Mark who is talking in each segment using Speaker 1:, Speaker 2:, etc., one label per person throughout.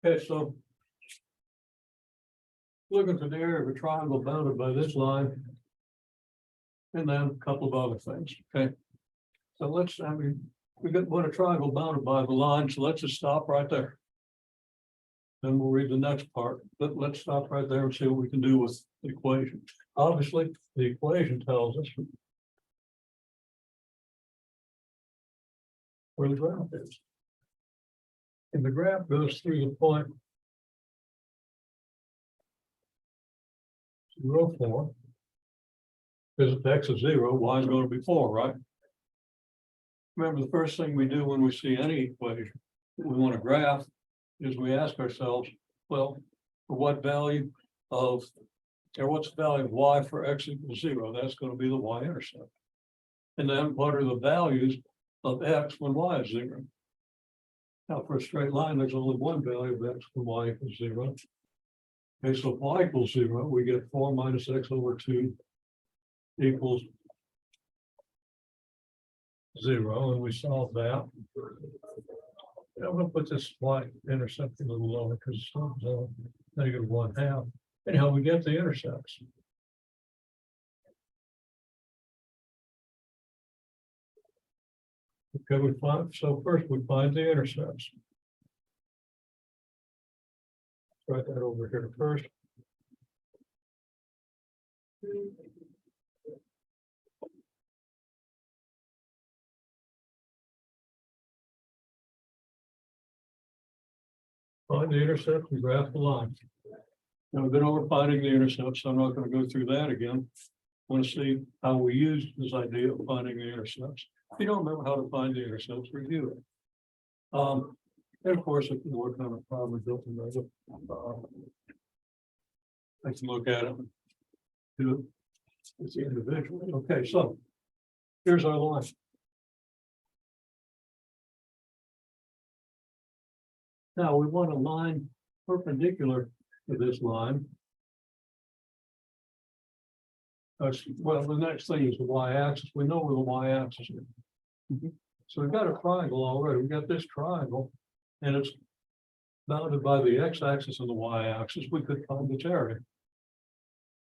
Speaker 1: Okay, so looking at the area of a triangle bounded by this line. And then a couple of other things, okay? So we want a triangle bounded by the line, so let's just stop right there. Then we'll read the next part, but let's stop right there and see what we can do with the equation. Obviously, the equation tells us where the graph is. And the graph goes through the point 0, 4. Because if x is 0, y is going to be 4, right? Remember, the first thing we do when we see any equation that we want to graph is we ask ourselves, well, for what value of, or what's the value of y for x equals 0? That's going to be the y-intercept. And then what are the values of x when y is 0? Now, for a straight line, there's only one value of x when y equals 0. Okay, so if y equals 0, we get 4 minus x over 2 equals 0, and we solve that. I'm going to put this y-intercept a little lower because it's negative 1/2. Anyhow, we get the intercepts. Okay, so first we find the intercepts. Write that over here first. Find the intercept and graph the line. Now we've been over finding the intercepts, so I'm not going to go through that again. I want to see how we use this idea of finding the intercepts. If you don't remember how to find the intercepts, review it. And of course, if you work on a problem built in there, I can look at it. Do it as individually. Okay, so here's our line. Now we want a line perpendicular to this line. Well, the next thing is the y-axis. We know where the y-axis is. So we've got a triangle already. We've got this triangle, and it's bounded by the x-axis and the y-axis. We could find its area.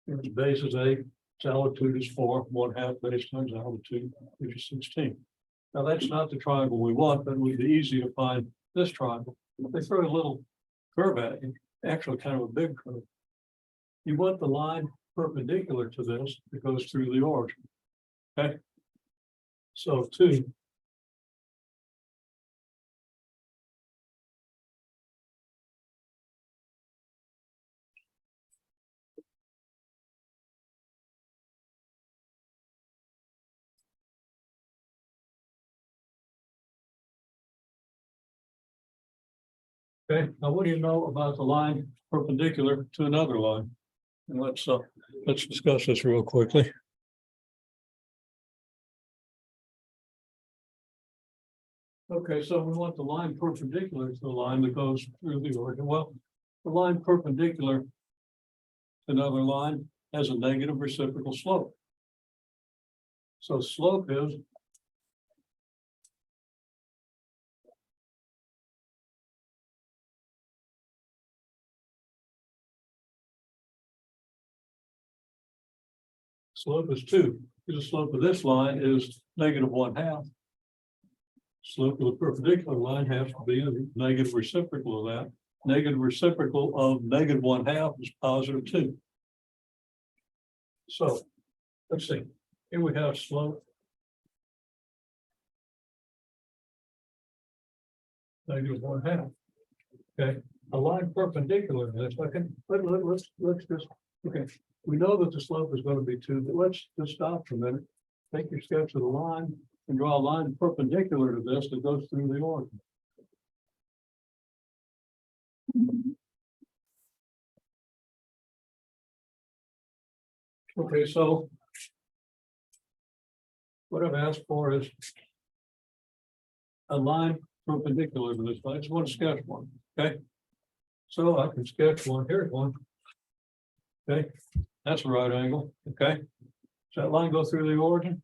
Speaker 1: Its base is 8, its altitude is 4, 1/2 base times altitude, which is 16. Now that's not the triangle we want, but it would be easy to find this triangle. They throw a little curve at you, actually kind of a big curve. You want the line perpendicular to this that goes through the origin. Okay. So 2. Okay, now what do you know about the line perpendicular to another line? And let's discuss this real quickly. Okay, so we want the line perpendicular to the line that goes through the origin. Well, the line perpendicular to another line has a negative reciprocal slope. So slope is slope is 2. The slope of this line is negative 1/2. Slope of the perpendicular line has to be a negative reciprocal of that. Negative reciprocal of negative 1/2 is positive 2. So let's see. Here we have slope negative 1/2. Okay, a line perpendicular to this. Let's just okay. We know that the slope is going to be 2, but let's just stop for a minute. Take your sketch of the line and draw a line perpendicular to this that goes through the origin. Okay, so what I've asked for is a line perpendicular to this line. I just want to sketch one. Okay, so I can sketch one. Here's one. Okay, that's a right angle. Okay, does that line go through the origin?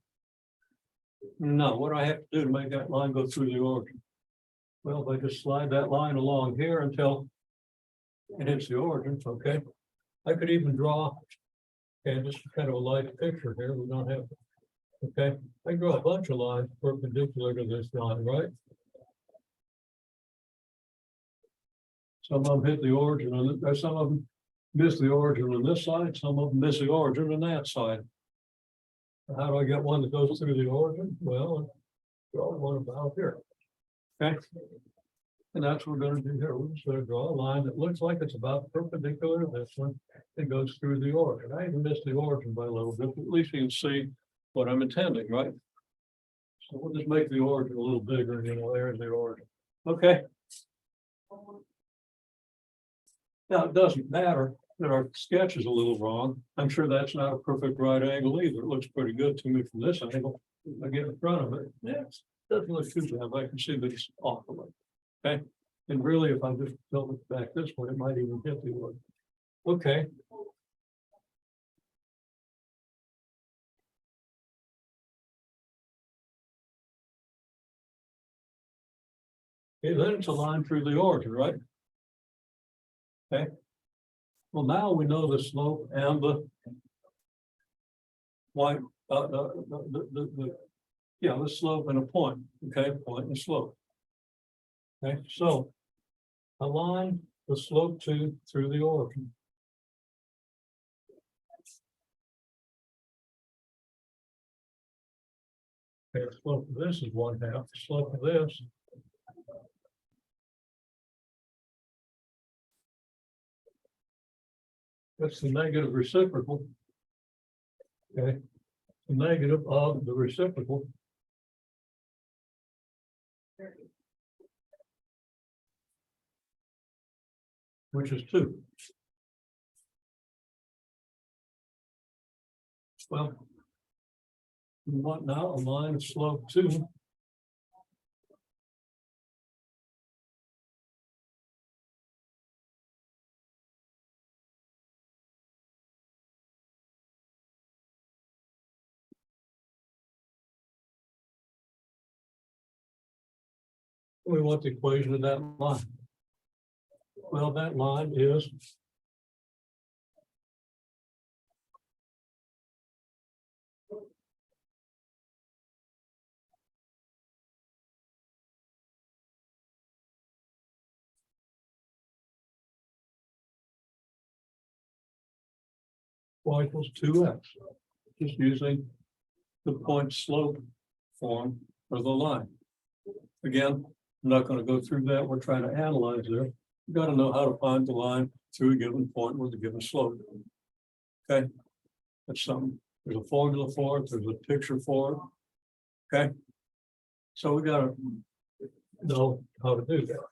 Speaker 1: No. What do I have to do to make that line go through the origin? Well, if I just slide that line along here until It hits the origin, okay? I could even draw, okay, just kind of a light picture here. We don't have, okay? I can draw a bunch of lines perpendicular to this line, right? Some of them hit the origin, and some of them miss the origin on this side, some of them miss the origin on that side. How do I get one that goes through the origin? Well, draw one about here. Okay. And that's what we're going to do here. We're just going to draw a line that looks like it's about perpendicular to this one. It goes through the origin. I even missed the origin by a little bit, but at least you can see what I'm intending, right? So we'll just make the origin a little bigger, you know, there's the origin. Okay. Now, it doesn't matter that our sketch is a little wrong. I'm sure that's not a perfect right angle either. It looks pretty good to me from this angle. I get in front of it. Yeah, it doesn't look too bad. I can see that it's off a little. Okay. And really, if I just tilt it back this way, it might even hit the wood. Okay. Okay, then it's a line through the origin, right? Okay. Well, now we know the slope and the the slope and a point. Okay, point and slope. Okay, so align the slope to through the origin. Okay, the slope of this is 1/2. The slope of this that's the negative reciprocal. Okay, the negative of the reciprocal. Which is 2. Well, we want now a line of slope 2. We want the equation of that line. Well, that line is y equals 2x. Just using the point slope form of the line. Again, I'm not going to go through that. We're trying to analyze there. You got to know how to find the line through a given point with a given slope. Okay, that's something. There's a formula for it. There's a picture for it. Okay, so we got to know how to do that.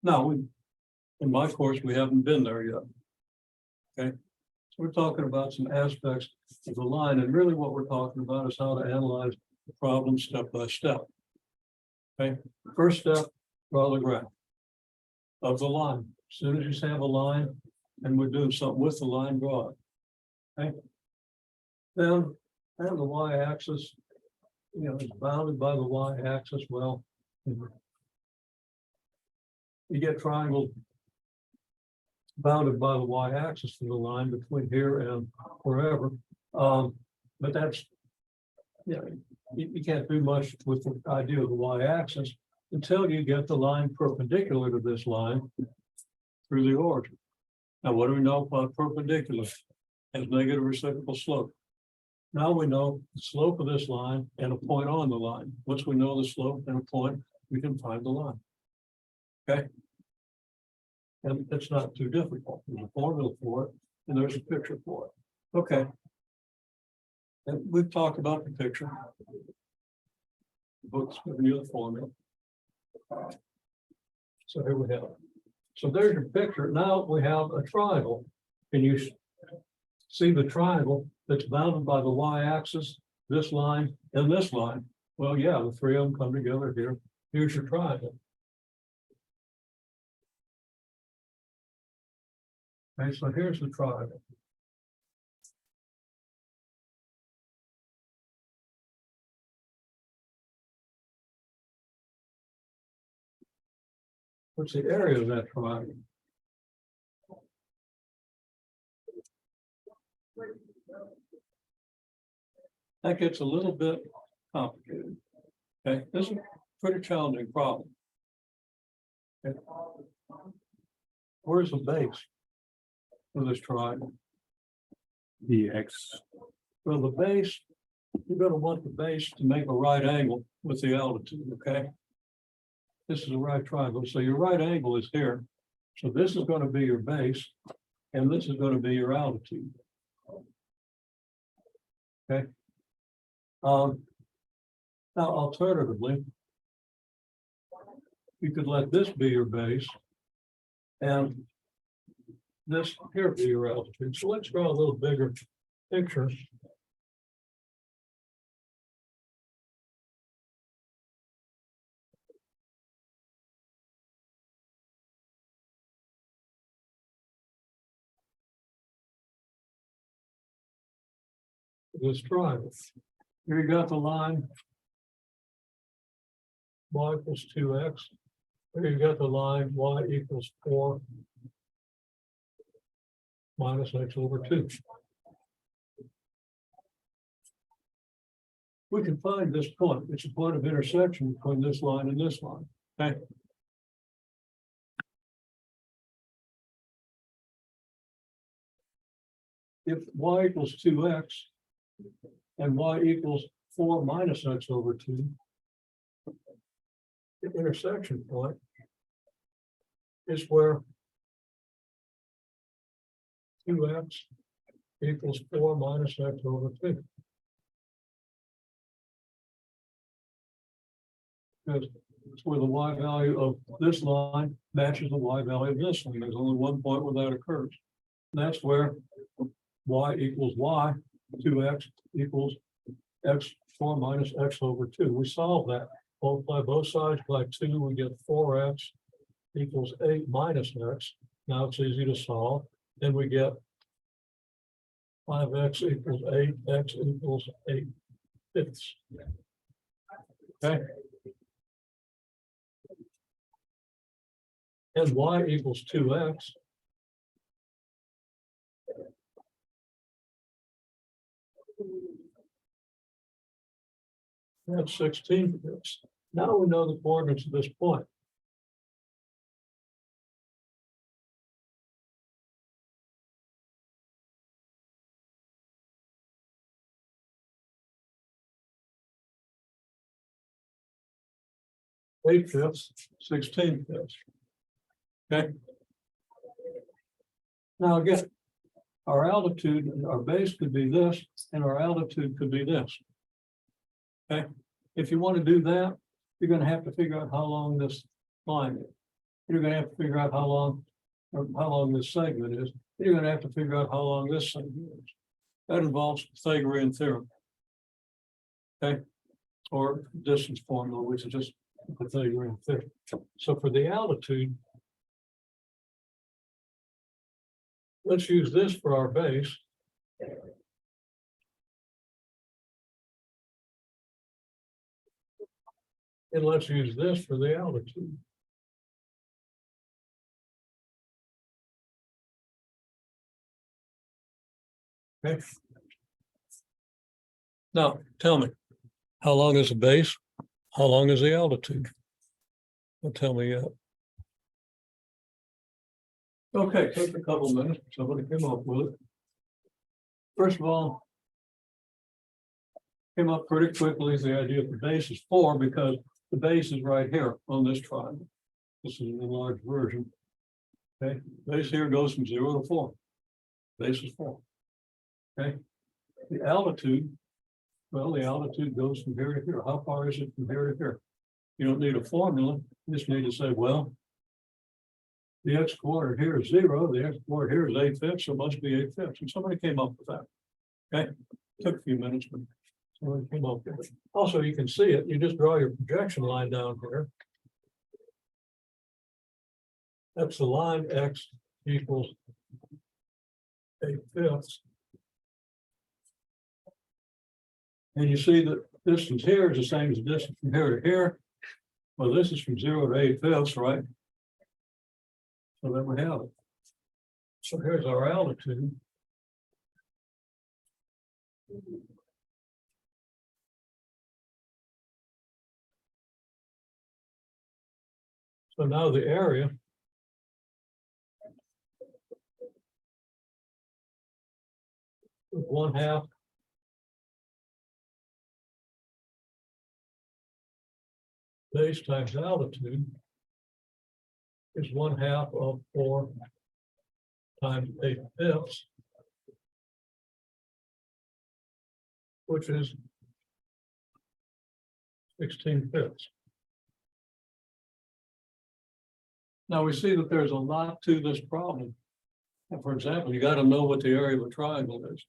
Speaker 1: Now, in my course, we haven't been there yet. Okay, so we're talking about some aspects of the line, and really what we're talking about is how to analyze the problem step by step. Okay, first step, draw the graph of the line. As soon as you have a line and we're doing something with the line, draw it. Okay, then and the y-axis, you know, is bounded by the y-axis. Well, you get triangle bounded by the y-axis for the line between here and wherever. But that's, you know, you can't do much with the idea of the y-axis until you get the line perpendicular to this line through the origin. Now, what do we know about perpendicular? Has negative reciprocal slope. Now we know the slope of this line and a point on the line. Once we know the slope and a point, we can find the line. Okay. And it's not too difficult. There's a formula for it, and there's a picture for it. Okay. And we've talked about the picture. The book's giving you the formula. So here we have it. So there's your picture. Now we have a triangle. Can you see the triangle that's bounded by the y-axis, this line, and this line? Well, yeah, the three of them come together here. Here's your triangle. Okay, so here's the triangle. What's the area of that triangle? That gets a little bit complicated. Okay, this is a pretty challenging problem. Okay. Where's the base of this triangle?
Speaker 2: The X.
Speaker 1: Well, the base, you're going to want the base to make a right angle with the altitude, okay? This is a right triangle, so your right angle is here. So this is going to be your base, and this is going to be your altitude. Okay. Now, alternatively, you could let this be your base, and this here be your altitude. So let's draw a little bigger picture. This triangle. Here you got the line y equals 2x. Here you got the line y equals 4 minus x over 2. We can find this point. It's a point of intersection between this line and this line. Okay. If y equals 2x and y equals 4 minus x over 2, the intersection point is where 2x equals 4 minus x over 2. Because it's where the y value of this line matches the y value of this line. There's only one point where that occurs. And that's where y equals y, 2x equals x 4 minus x over 2. We solve that. Multiply both sides by 2, we get 4x equals 8 minus x. Now it's easy to solve. Then we get 5x equals 8, x equals 8/5. Okay. And y equals 2x. That's 16/5. Now we know the coordinates of this point. Eight-fifths, 16/5. Okay. Now again, our altitude, our base could be this, and our altitude could be this. Okay. If you want to do that, you're going to have to figure out how long this line is. You're going to have to figure out how long this segment is. You're going to have to figure out how long this segment is. That involves Pythagorean theorem. Okay. Or distance formula, which is just Pythagorean theorem. So for the altitude, let's use this for our base. And let's use this for the altitude. Okay. Now, tell me, how long is the base? How long is the altitude? Don't tell me yet. Okay, take a couple minutes. Somebody came up with it. First of all, came up pretty quickly the idea that the base is 4 because the base is right here on this triangle. This is an enlarged version. Okay, base here goes from 0 to 4. Base is 4. Okay, the altitude, well, the altitude goes from here to here. How far is it from here to here? You don't need a formula. You just need to say, well, the x coordinate here is 0. The x coordinate here is 8/5, so it must be 8/5. And somebody came up with that. Okay, took a few minutes, but somebody came up with it. Also, you can see it. You just draw your projection line down here. That's the line x equals 8/5. And you see that distance here is the same as the distance from here to here. Well, this is from 0 to 8/5, right? So there we have it. So here's our altitude. So now the area is 1/2 base times altitude is 1/2 of 4 times 8/5, which is 16/5. Now we see that there's a lot to this problem. And for example, you got to know what the area of a triangle is.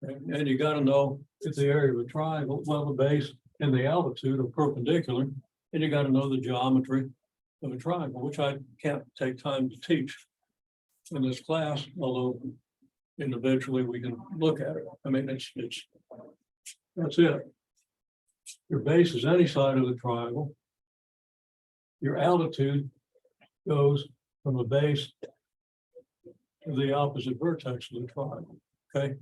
Speaker 1: And you got to know if the area of a triangle, well, the base and the altitude are perpendicular, and you got to know the geometry of a triangle, which I can't take time to teach in this class, although individually we can look at it. I mean, that's it. Your base is any side of the triangle. Your altitude goes from the base to the opposite vertex of the triangle, okay?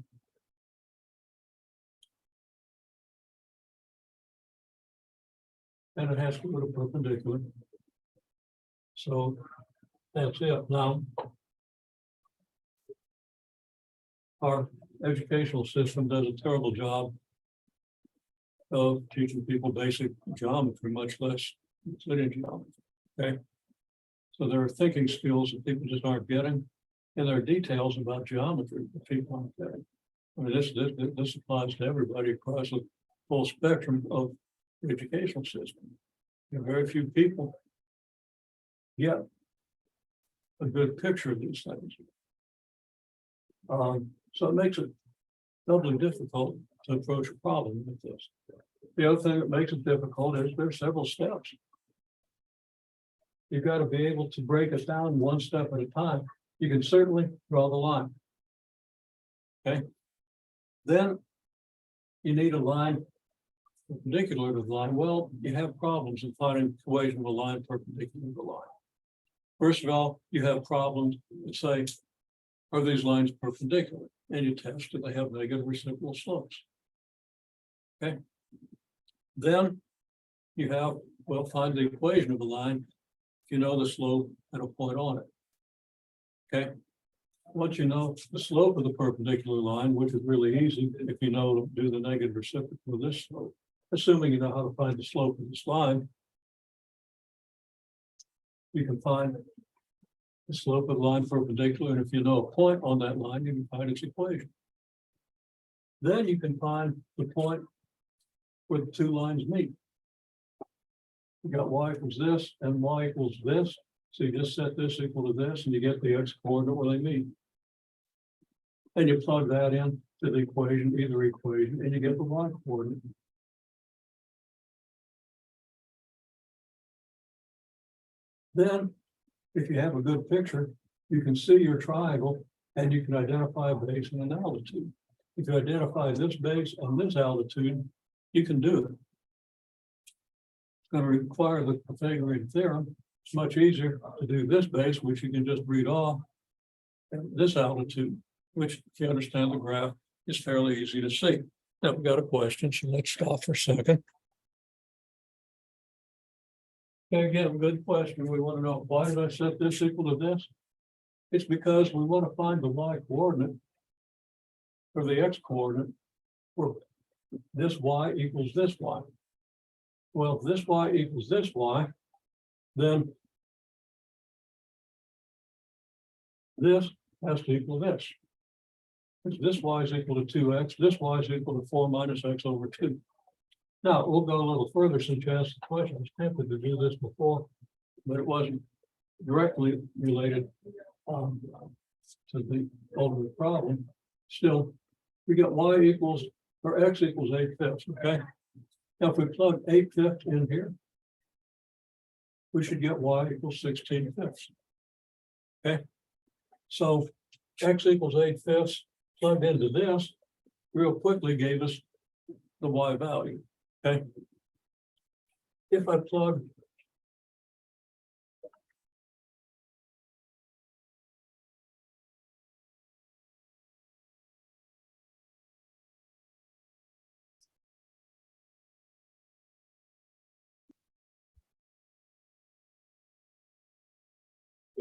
Speaker 1: And it has to go to perpendicular. So that's it. Now, our educational system does a terrible job of teaching people basic geometry, much less linear geometry, okay? So there are thinking skills that people just aren't getting, and there are details about geometry that people aren't getting. I mean, this applies to everybody across the full spectrum of the educational system. And very few people get a good picture of these things. So it makes it doubly difficult to approach a problem like this. The other thing that makes it difficult is there's several steps. You've got to be able to break it down one step at a time. You can certainly draw the line. Okay. Then you need a line perpendicular to the line. Well, you have problems in finding equation of a line perpendicular to the line. First of all, you have problems that say, are these lines perpendicular? And you test, do they have negative reciprocal slopes? Okay. Then you have, well, find the equation of a line if you know the slope at a point on it. Okay. Once you know the slope of the perpendicular line, which is really easy if you know to do the negative reciprocal of this slope, assuming you know how to find the slope of this line, you can find the slope of the line perpendicular, and if you know a point on that line, you can find its equation. Then you can find the point where the two lines meet. You got y equals this and y equals this. So you just set this equal to this and you get the x coordinate where they meet. And you plug that in to the equation, either equation, and you get the y coordinate. Then, if you have a good picture, you can see your triangle and you can identify a base and an altitude. If you identify this base and this altitude, you can do it. It's going to require the Pythagorean theorem. It's much easier to do this base, which you can just read off, and this altitude, which, if you understand the graph, is fairly easy to see. Now we've got a question, so let's stop for a second. Okay, again, good question. We want to know, why did I set this equal to this? It's because we want to find the y coordinate or the x coordinate where this y equals this y. Well, if this y equals this y, then this has to equal this. This y is equal to 2x, this y is equal to 4 minus x over 2. Now, we'll go a little further since you asked the question. I was tempted to do this before, but it wasn't directly related to the ultimate problem. Still, we got y equals, or x equals 8/5, okay? Now, if we plug 8/5 in here, we should get y equals 16/5. Okay, so x equals 8/5 plugged into this real quickly gave us the y value. Okay, if I plug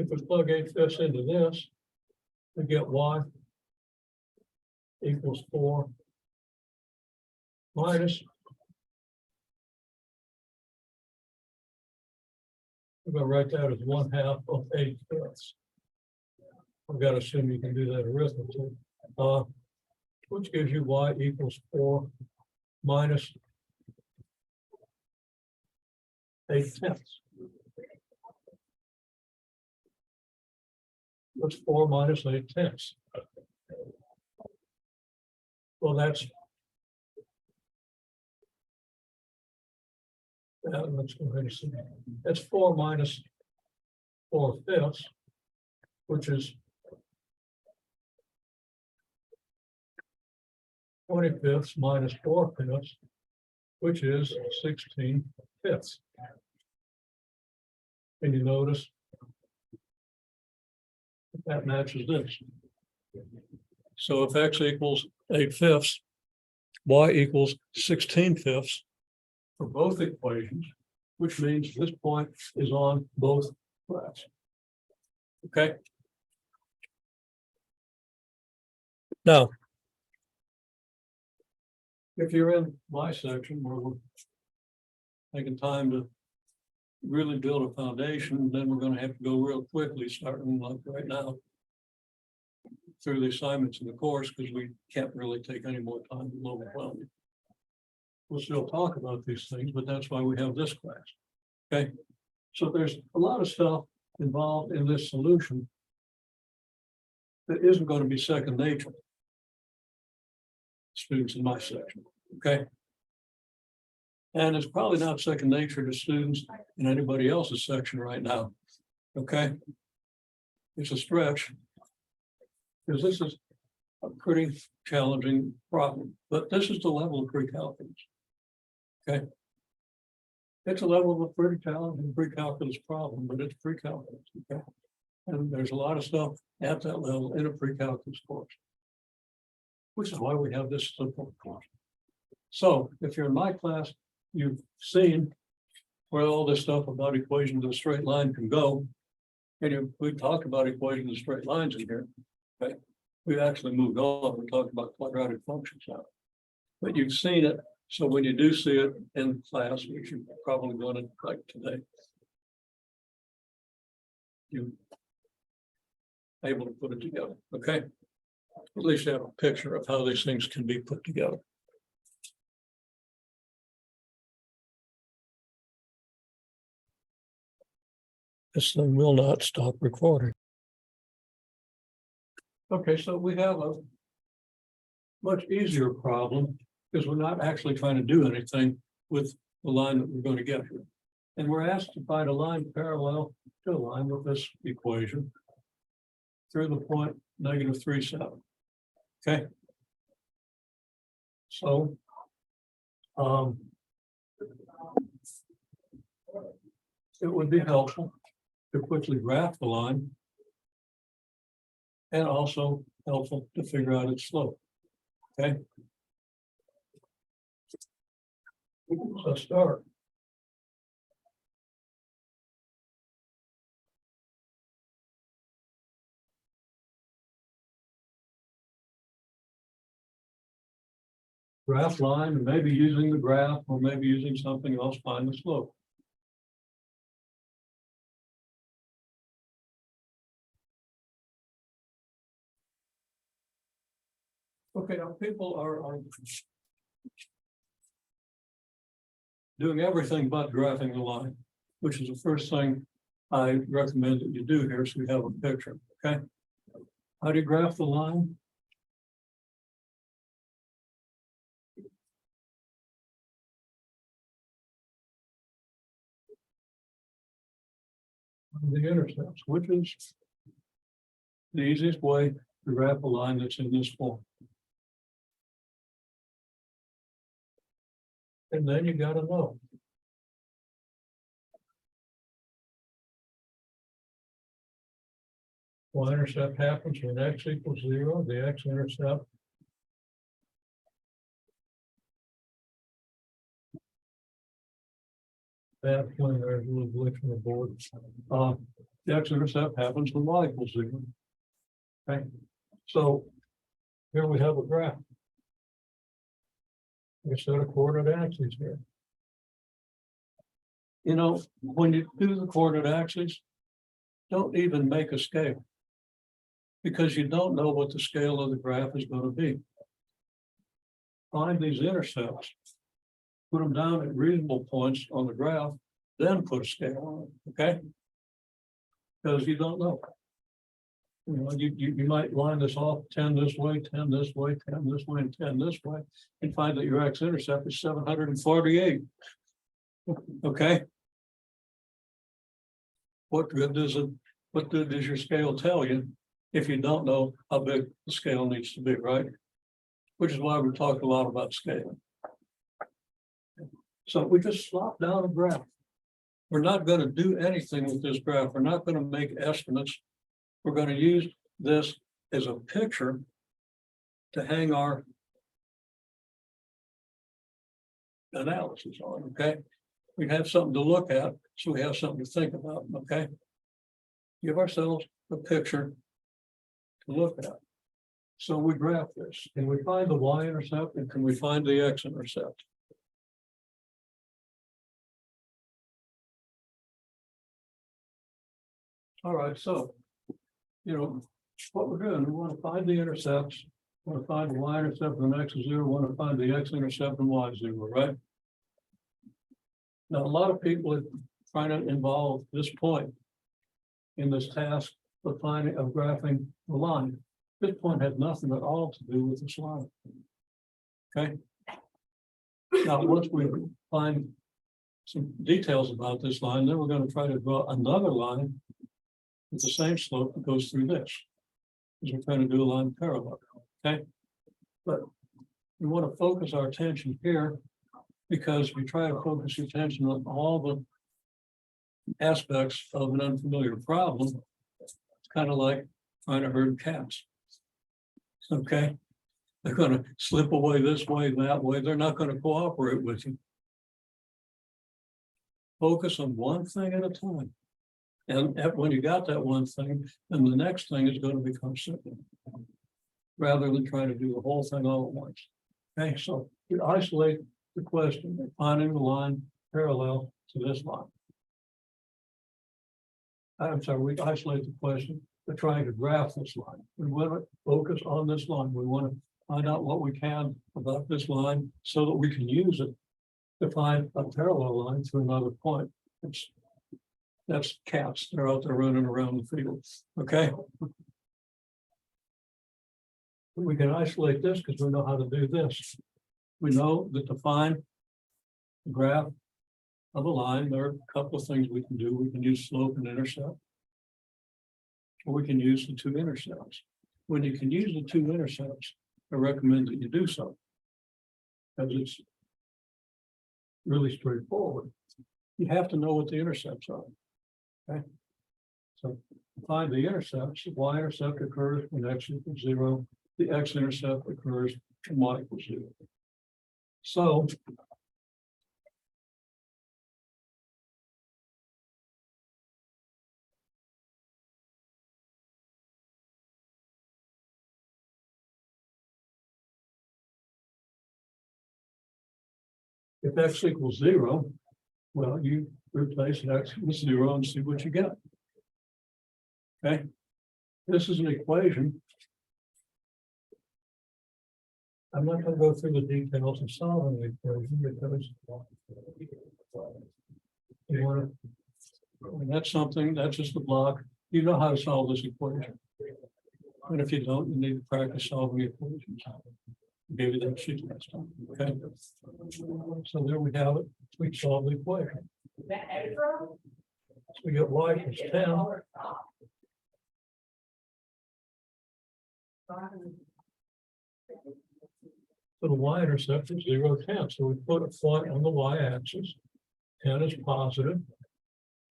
Speaker 1: if we plug 8/5 into this, we get y equals 4 minus. We're going to write that as 1/2 of 8/5. I've got to assume you can do that arithmetic, which gives you y equals 4 minus 8/10. What's 4 minus 8/10? Well, let's go ahead and see. That's 4 minus 4/5, which is 20/5 minus 4/5, which is 16/5. Can you notice that matches this? So if x equals 8/5, y equals 16/5 for both equations, which means this point is on both graphs. Okay. Now, if you're in my section where we're taking time to really build a foundation, then we're going to have to go real quickly, starting like right now, through the assignments in the course, because we can't really take any more time to overwhelm you. We'll still talk about these things, but that's why we have this class. Okay, so there's a lot of stuff involved in this solution that isn't going to be second nature. Students in my section, okay? And it's probably not second nature to students in anybody else's section right now, okay? It's a stretch, because this is a pretty challenging problem, but this is the level of pre-calculus, okay? It's a level of a pretty challenging pre-calculus problem, but it's pre-calculus, okay? And there's a lot of stuff at that level in a pre-calculus course, which is why we have this simple course. So if you're in my class, you've seen where all this stuff about equations of a straight line can go. And we talked about equations of straight lines in here, okay? We've actually moved on, we're talking about quadratic functions now. But you've seen it, so when you do see it in class, which you're probably going to like today, you're able to put it together, okay? At least you have a picture of how these things can be put together. This thing will not stop recording. Okay, so we have a much easier problem because we're not actually trying to do anything with the line that we're going to get here. And we're asked to find a line parallel to a line with this equation through the point -3,7. Okay. So it would be helpful to quickly graph the line and also helpful to figure out its slope. Okay. So start. Graph line, and maybe using the graph or maybe using something else, find the slope. Okay, now people are doing everything but graphing the line, which is the first thing I recommend that you do here, so you have a picture, okay? How do you graph the line? The intercepts, which is the easiest way to graph a line that's in this form. And then you got to know. Y-intercept happens when x equals 0, the x-intercept That when there's a little glitch on the board. The x-intercept happens when y equals 0. Okay, so here we have a graph. We set a coordinate axis here. You know, when you do the coordinate axis, don't even make a scale. Because you don't know what the scale of the graph is going to be. Find these intercepts, put them down at reasonable points on the graph, then put a scale on it, okay? Because you don't know. You know, you might line this off 10 this way, 10 this way, 10 this way, and 10 this way, and find that your x-intercept is 748. Okay. What good does your scale tell you if you don't know how big the scale needs to be, right? Which is why we're talking a lot about scaling. So we just slop down a graph. We're not going to do anything with this graph. We're not going to make estimates. We're going to use this as a picture to hang our analysis on, okay? We have something to look at, so we have something to think about, okay? Give ourselves a picture to look at. So we graph this. Can we find the y-intercept and can we find the x-intercept? All right, so, you know, what we're doing, we want to find the intercepts, we want to find the y-intercept when x is 0, we want to find the x-intercept when y is 0, right? Now, a lot of people are trying to involve this point in this task of graphing the line. This point had nothing at all to do with this line. Okay. Now, once we find some details about this line, then we're going to try to draw another line with the same slope that goes through this. Because we're trying to do a line parallel. Okay. But we want to focus our attention here because we try to focus your attention on all the aspects of an unfamiliar problem. It's kind of like trying to herd cats. Okay, they're going to slip away this way, that way. They're not going to cooperate with you. Focus on one thing at a time. And when you got that one thing, then the next thing is going to become simple. Rather than trying to do the whole thing all at once. Okay, so we isolate the question of finding the line parallel to this line. I'm sorry, we isolate the question of trying to graph this line. We want to focus on this line. We want to find out what we can about this line so that we can use it to find a parallel line to another point. That's cats. They're out there running around the field. Okay. We can isolate this because we know how to do this. We know that to find the graph of a line, there are a couple of things we can do. We can use slope and intercept. Or we can use the two intercepts. When you can use the two intercepts, I recommend that you do so. Because it's really straightforward. You have to know what the intercepts are. Okay. So to find the intercepts, the y-intercept occurs when x equals 0. The x-intercept occurs when y equals 0. So if x equals 0, well, you replace x with 0 and see what you get. Okay, this is an equation. I'm not going to go through the details of solving the equation because you want to, and that's something, that's just a block. You know how to solve this equation. And if you don't, you need to practice solving equations. I gave you that sheet last time. Okay. So there we have it. We solve the equation. So we get y equals 10. So the y-intercept is 0, 10. So we put a point on the y-axis. 10 is positive.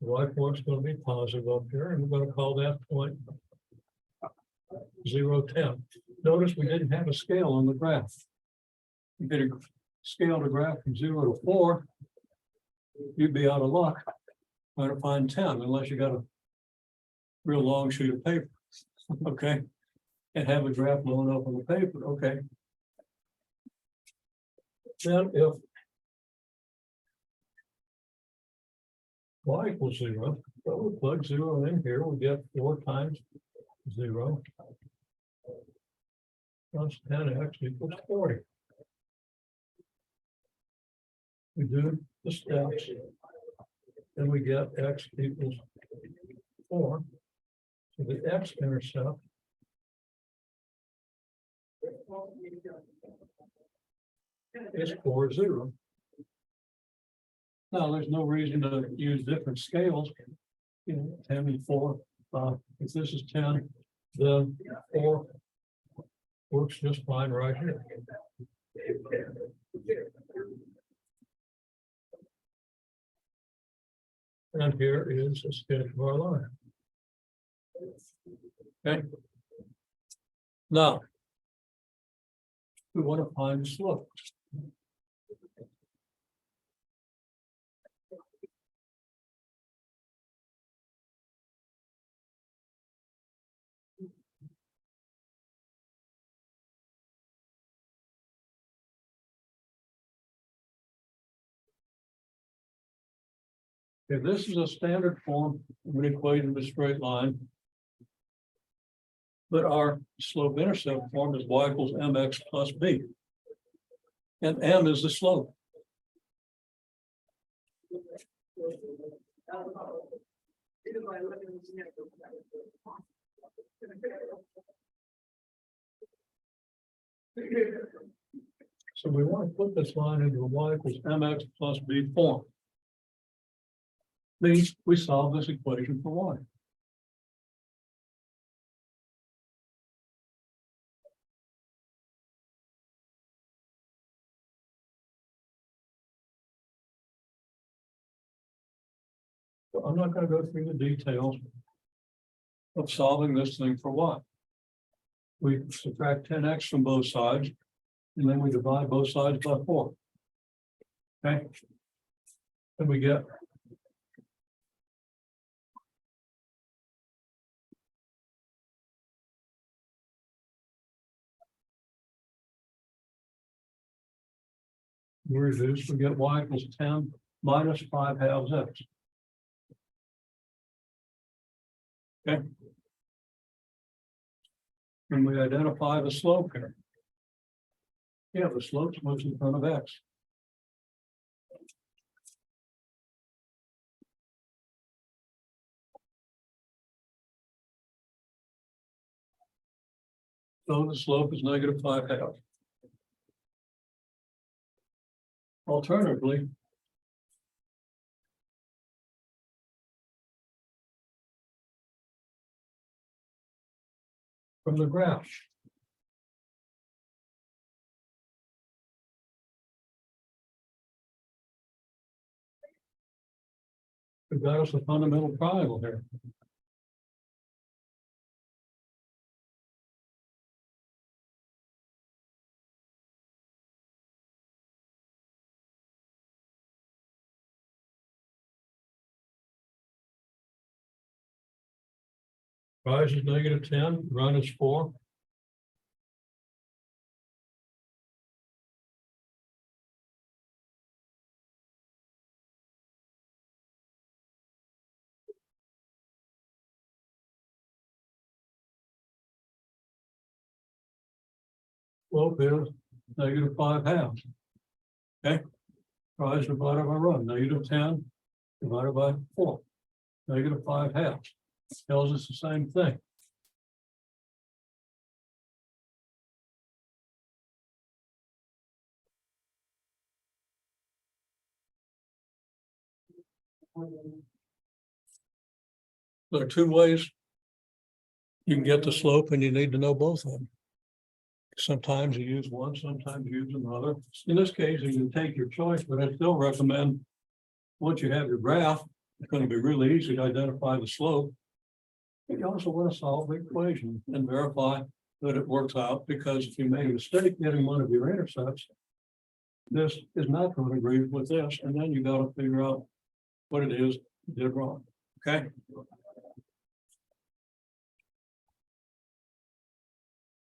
Speaker 1: The y-point is going to be positive up here, and we're going to call that point 0, 10. Notice we didn't have a scale on the graph. We did a scale the graph from 0 to 4. you'd be out of luck trying to find 10 unless you got a real long sheet of paper, okay? And have a graph blown up on the paper, okay? Then if y equals 0, so we plug 0 in here, we get 4 times 0 plus 10x equals 40. We do the steps, then we get x equals 4. So the x-intercept is 4, 0. Now, there's no reason to use different scales. You know, 10 and 4. If this is 10, then 4 works just fine right here. And here is a sketch of our line. Okay. Now, we want to find the slope. Okay, this is a standard form of an equation of a straight line. But our slope intercept form is y equals mx plus b. And m is the slope. So we want to put this line into a y equals mx plus b form. Means we solve this equation for y. So I'm not going to go through the details of solving this thing for y. We subtract 10x from both sides, and then we divide both sides by 4. Okay. And we get we reduce, we get y equals 10 minus 5/2 x. Okay. And we identify the slope here. Yeah, the slope's what's in front of x. So the slope is negative 5/2. Alternatively, from the graph, we've got us a fundamental triangle here. Rise is negative 10, run is 4. Slope is negative 5/2. Okay. Rise divided by run, negative 10 divided by 4. Negative 5/2. Tells us the same thing. There are two ways you can get the slope, and you need to know both of them. Sometimes you use one, sometimes you use another. In this case, you can take your choice, but I still recommend, once you have your graph, it's going to be really easy to identify the slope. But you also want to solve the equation and verify that it works out, because if you make a mistake getting one of your intercepts, this is not going to agree with this, and then you got to figure out what it is you did wrong, okay?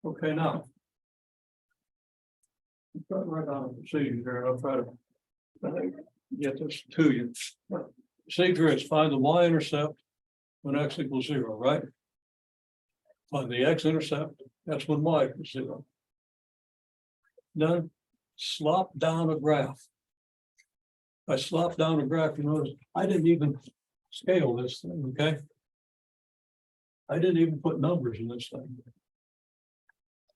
Speaker 1: Okay, now. Right on the procedure here, I'll try to get this to you. Procedure is find the y-intercept when x equals 0, right? Find the x-intercept, that's when y equals 0. Then slop down a graph. I slop down a graph, you notice I didn't even scale this thing, okay? I didn't even put numbers in this thing.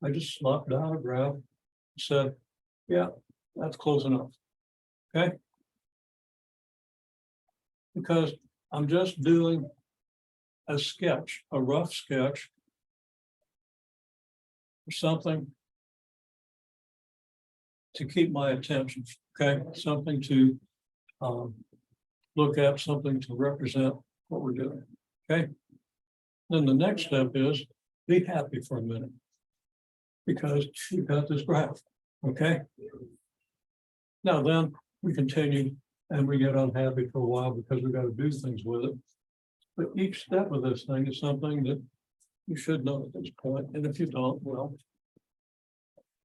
Speaker 1: I just slopped down a graph, said, yeah, that's close enough, okay? Because I'm just doing a sketch, a rough sketch or something to keep my attention, okay? Something to look at, something to represent what we're doing, okay? Then the next step is be happy for a minute because you've got this graph, okay? Now then we continue and we get unhappy for a while because we've got to do things with it. But each step of this thing is something that you should know at this point, and if you don't, well,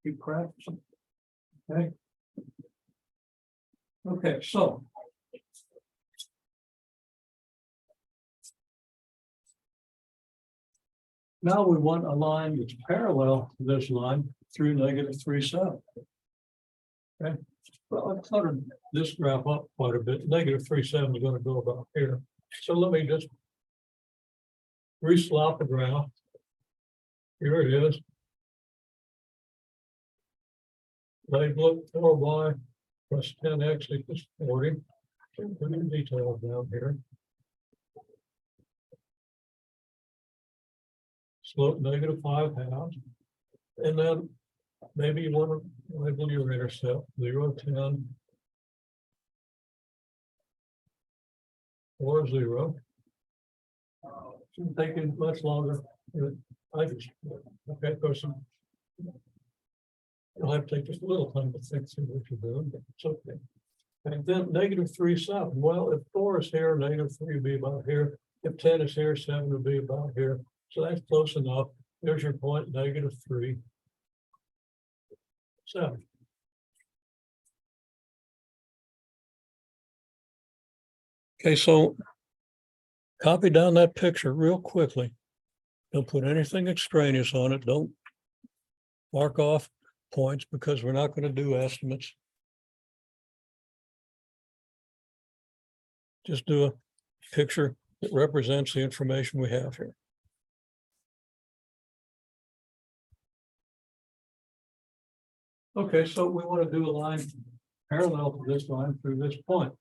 Speaker 1: keep practicing, okay? Okay, so. Now we want a line that's parallel to this line through -3,7. Okay, well, I've cluttered this graph up quite a bit. -3,7 is going to go about here. So let me just re-slop the graph. Here it is. Label it 4y plus 10x equals 40. Put in details down here. Slope -5/2. And then maybe you want to label your intercept 0, 10, or 0. Shouldn't take it much longer. I just, okay, of course, you'll have to take just a little time to think through what you're doing, but it's okay. And then -3,7. Well, if 4 is here, -3 would be about here. If 10 is here, 7 would be about here. So that's close enough. There's your point, -3,7. Okay, so copy down that picture real quickly. Don't put anything extraneous on it. Don't mark off points because we're not going to do estimates. Just do a picture that represents the information we have here. Okay, so we want to do a line parallel to this line through this point.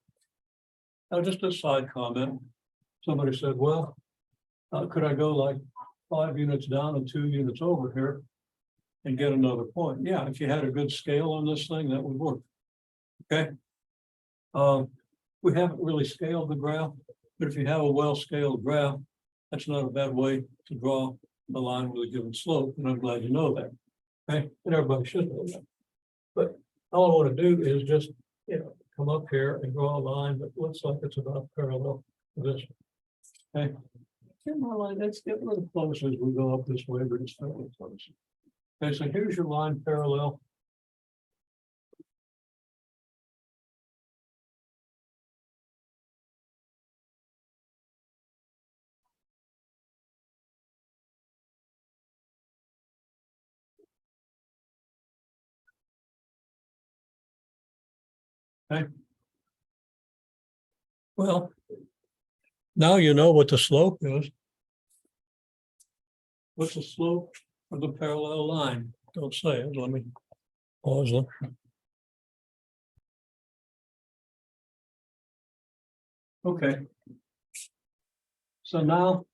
Speaker 1: Now, just a side comment. Somebody said, well, could I go like 5 units down and 2 units over here and get another point? Yeah, if you had a good scale on this thing, that would work. Okay. We haven't really scaled the graph, but if you have a well-scaled graph, that's not a bad way to draw a line with a given slope, and I'm glad you know that. Okay, and everybody should know that. But all I want to do is just, come up here and draw a line that looks like it's about parallel to this. Okay. Get my line, let's get a little closer as we go up this way, but it's fairly close. Okay, so here's your line parallel. Okay. Well, now you know what the slope is. What's the slope of the parallel line? Don't say it. Let me pause them. Okay. So now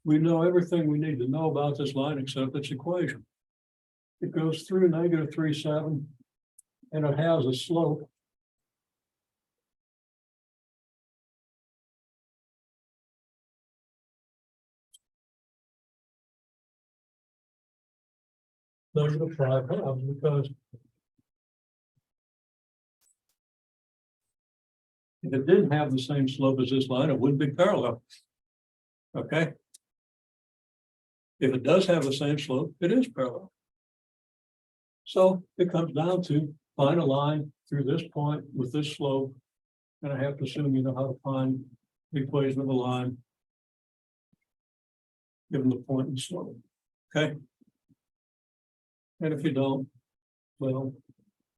Speaker 1: we know everything we need to know about this line except its equation. It goes through -3,7 and it has a slope . -5/2 because If it didn't have the same slope as this line, it wouldn't be parallel. Okay? If it does have the same slope, it is parallel. So it comes down to find a line through this point with this slope. And I have to assume you know how to find the equation of a line given the point and slope. Okay? And if you don't, well,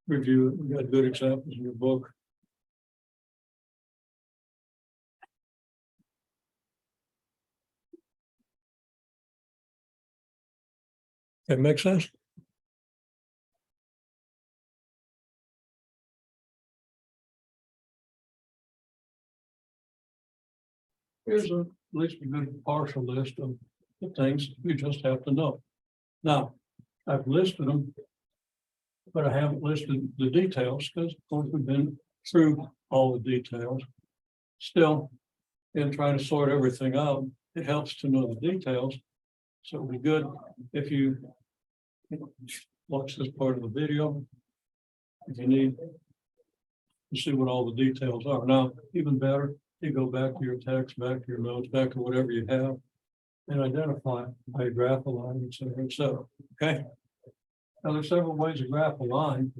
Speaker 1: review it. We got good examples in your book. That makes sense? Here's at least a good partial list of the things you just have to know. Now, I've listed them, but I haven't listed the details because, of course, we've been through all the details. Still, in trying to sort everything out, it helps to know the details. So it'd be good if you watch this part of the video. If you need to see what all the details are. Now, even better, you go back to your text, back to your notes, back to whatever you have, and identify how you graph a line, et cetera, et cetera. Okay. Now, there's several ways to graph a line.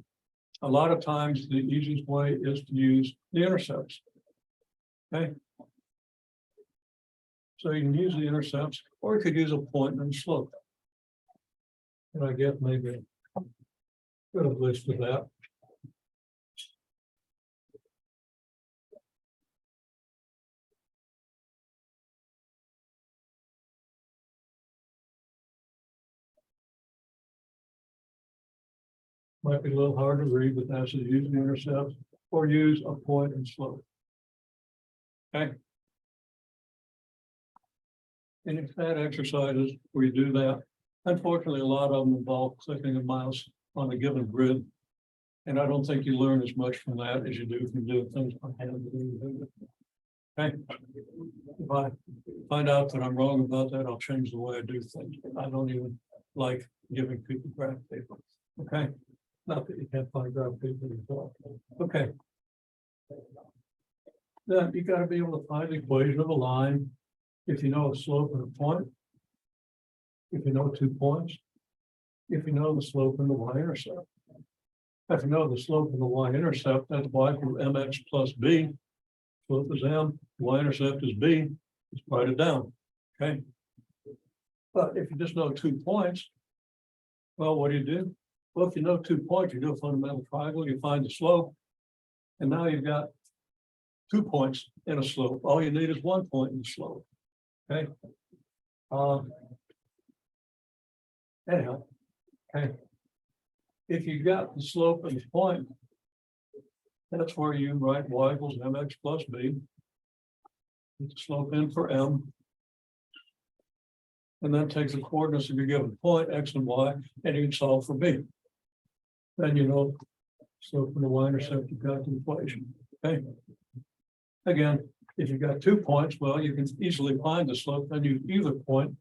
Speaker 1: A lot of times, the easiest way is to use the intercepts. Okay. So you can use the intercepts, or you could use a point and a slope. And I guess maybe I could have listed that. Might be a little hard to read, but that's to use the intercepts or use a point and slope. Okay. And if that exercises where you do that, unfortunately, a lot of them involve clicking a mouse on a given grid. And I don't think you learn as much from that as you do from doing things by hand. Okay. If I find out that I'm wrong about that, I'll change the way I do things. I don't even like giving people graph paper. Okay. Not that you can't find graph paper yourself. Okay. Then you got to be able to find the equation of a line. If you know a slope and a point, if you know 2 points, if you know the slope and the y-intercept. If you know the slope and the y-intercept, that's y through mx plus b. Slope is m, y-intercept is b. Just write it down. Okay. But if you just know 2 points, well, what do? Well, if you know 2 points, you do a fundamental triangle, you find the slope, and now you've got 2 points in a slope. All you need is 1 point in the slope. Okay. Anyhow, okay. If you got the slope and the point, that's where you write y equals mx plus b. Put the slope in for m. And then take the coordinates of your given point, x and y, and you can solve for b. Then you know slope and the y-intercept, you've got the equation. Okay. Again, if you've got 2 points, well, you can easily find the slope, then you either point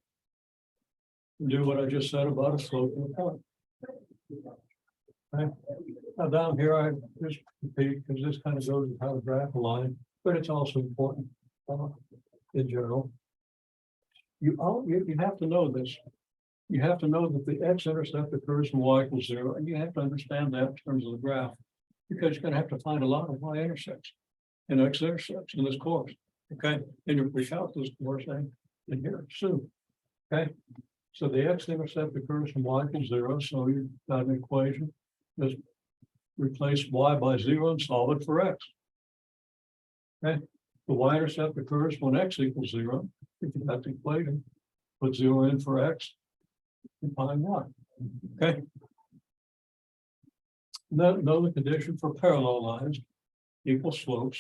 Speaker 1: and do what I just said about a slope and a point. Okay. Now down here, I just repeat because this kind of goes with how to graph a line, but it's also important in general. You have to know this. You have to know that the x-intercept occurs when y equals 0, and you have to understand that in terms of the graph, because you're going to have to find a lot of y-intercepts and x-intercepts in this course. Okay, in your pre-calculus course and in here soon. Okay, so the x-intercept occurs when y equals 0, so you've got an equation. Just replace y by 0 and solve it for x. Okay, the y-intercept occurs when x equals 0. If you got the equation, put 0 in for x and find y. Okay. Know the condition for parallel lines, equal slopes.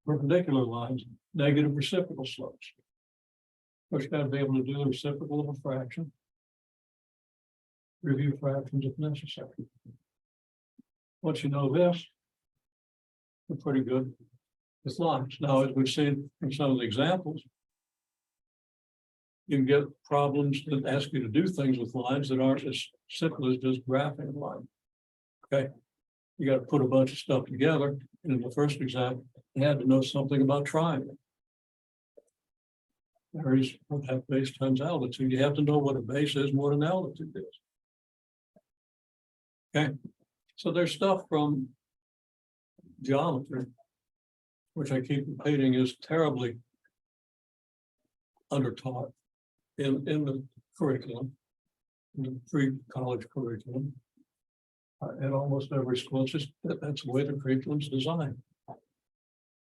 Speaker 1: Perpendicular lines, negative reciprocal slopes. But you got to be able to do the reciprocal of a fraction. Review fractions if necessary. Once you know this, you're pretty good with lines. Now, as we've seen from some of the examples, you can get problems that ask you to do things with lines that aren't as simple as just graphing a line. Okay, you got to put a bunch of stuff together. And in the first example, You had to know something about triangle. Areas would have base times altitude. You have to know what a base is and what an altitude is. Okay, so there's stuff from geometry, which I keep repeating is terribly undertaught in the curriculum, in the pre-college curriculum. In almost every school, it's just that's the way the curriculum's designed.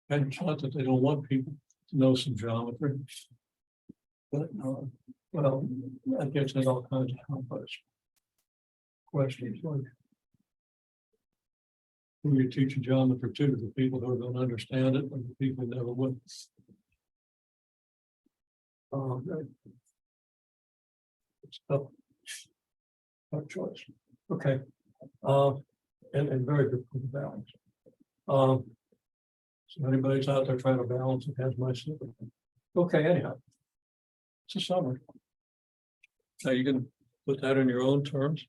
Speaker 1: And it's not that they don't want people to know some geometry. But, well, that gets into all kinds of complex questions like who you teach geometry to, the people who are going to understand it and the people who never would. It's tough choice. Okay. And very good for the balance. So anybody's out there trying to balance it has my sympathy. Okay, anyhow. It's a summary. Now you can put that in your own terms.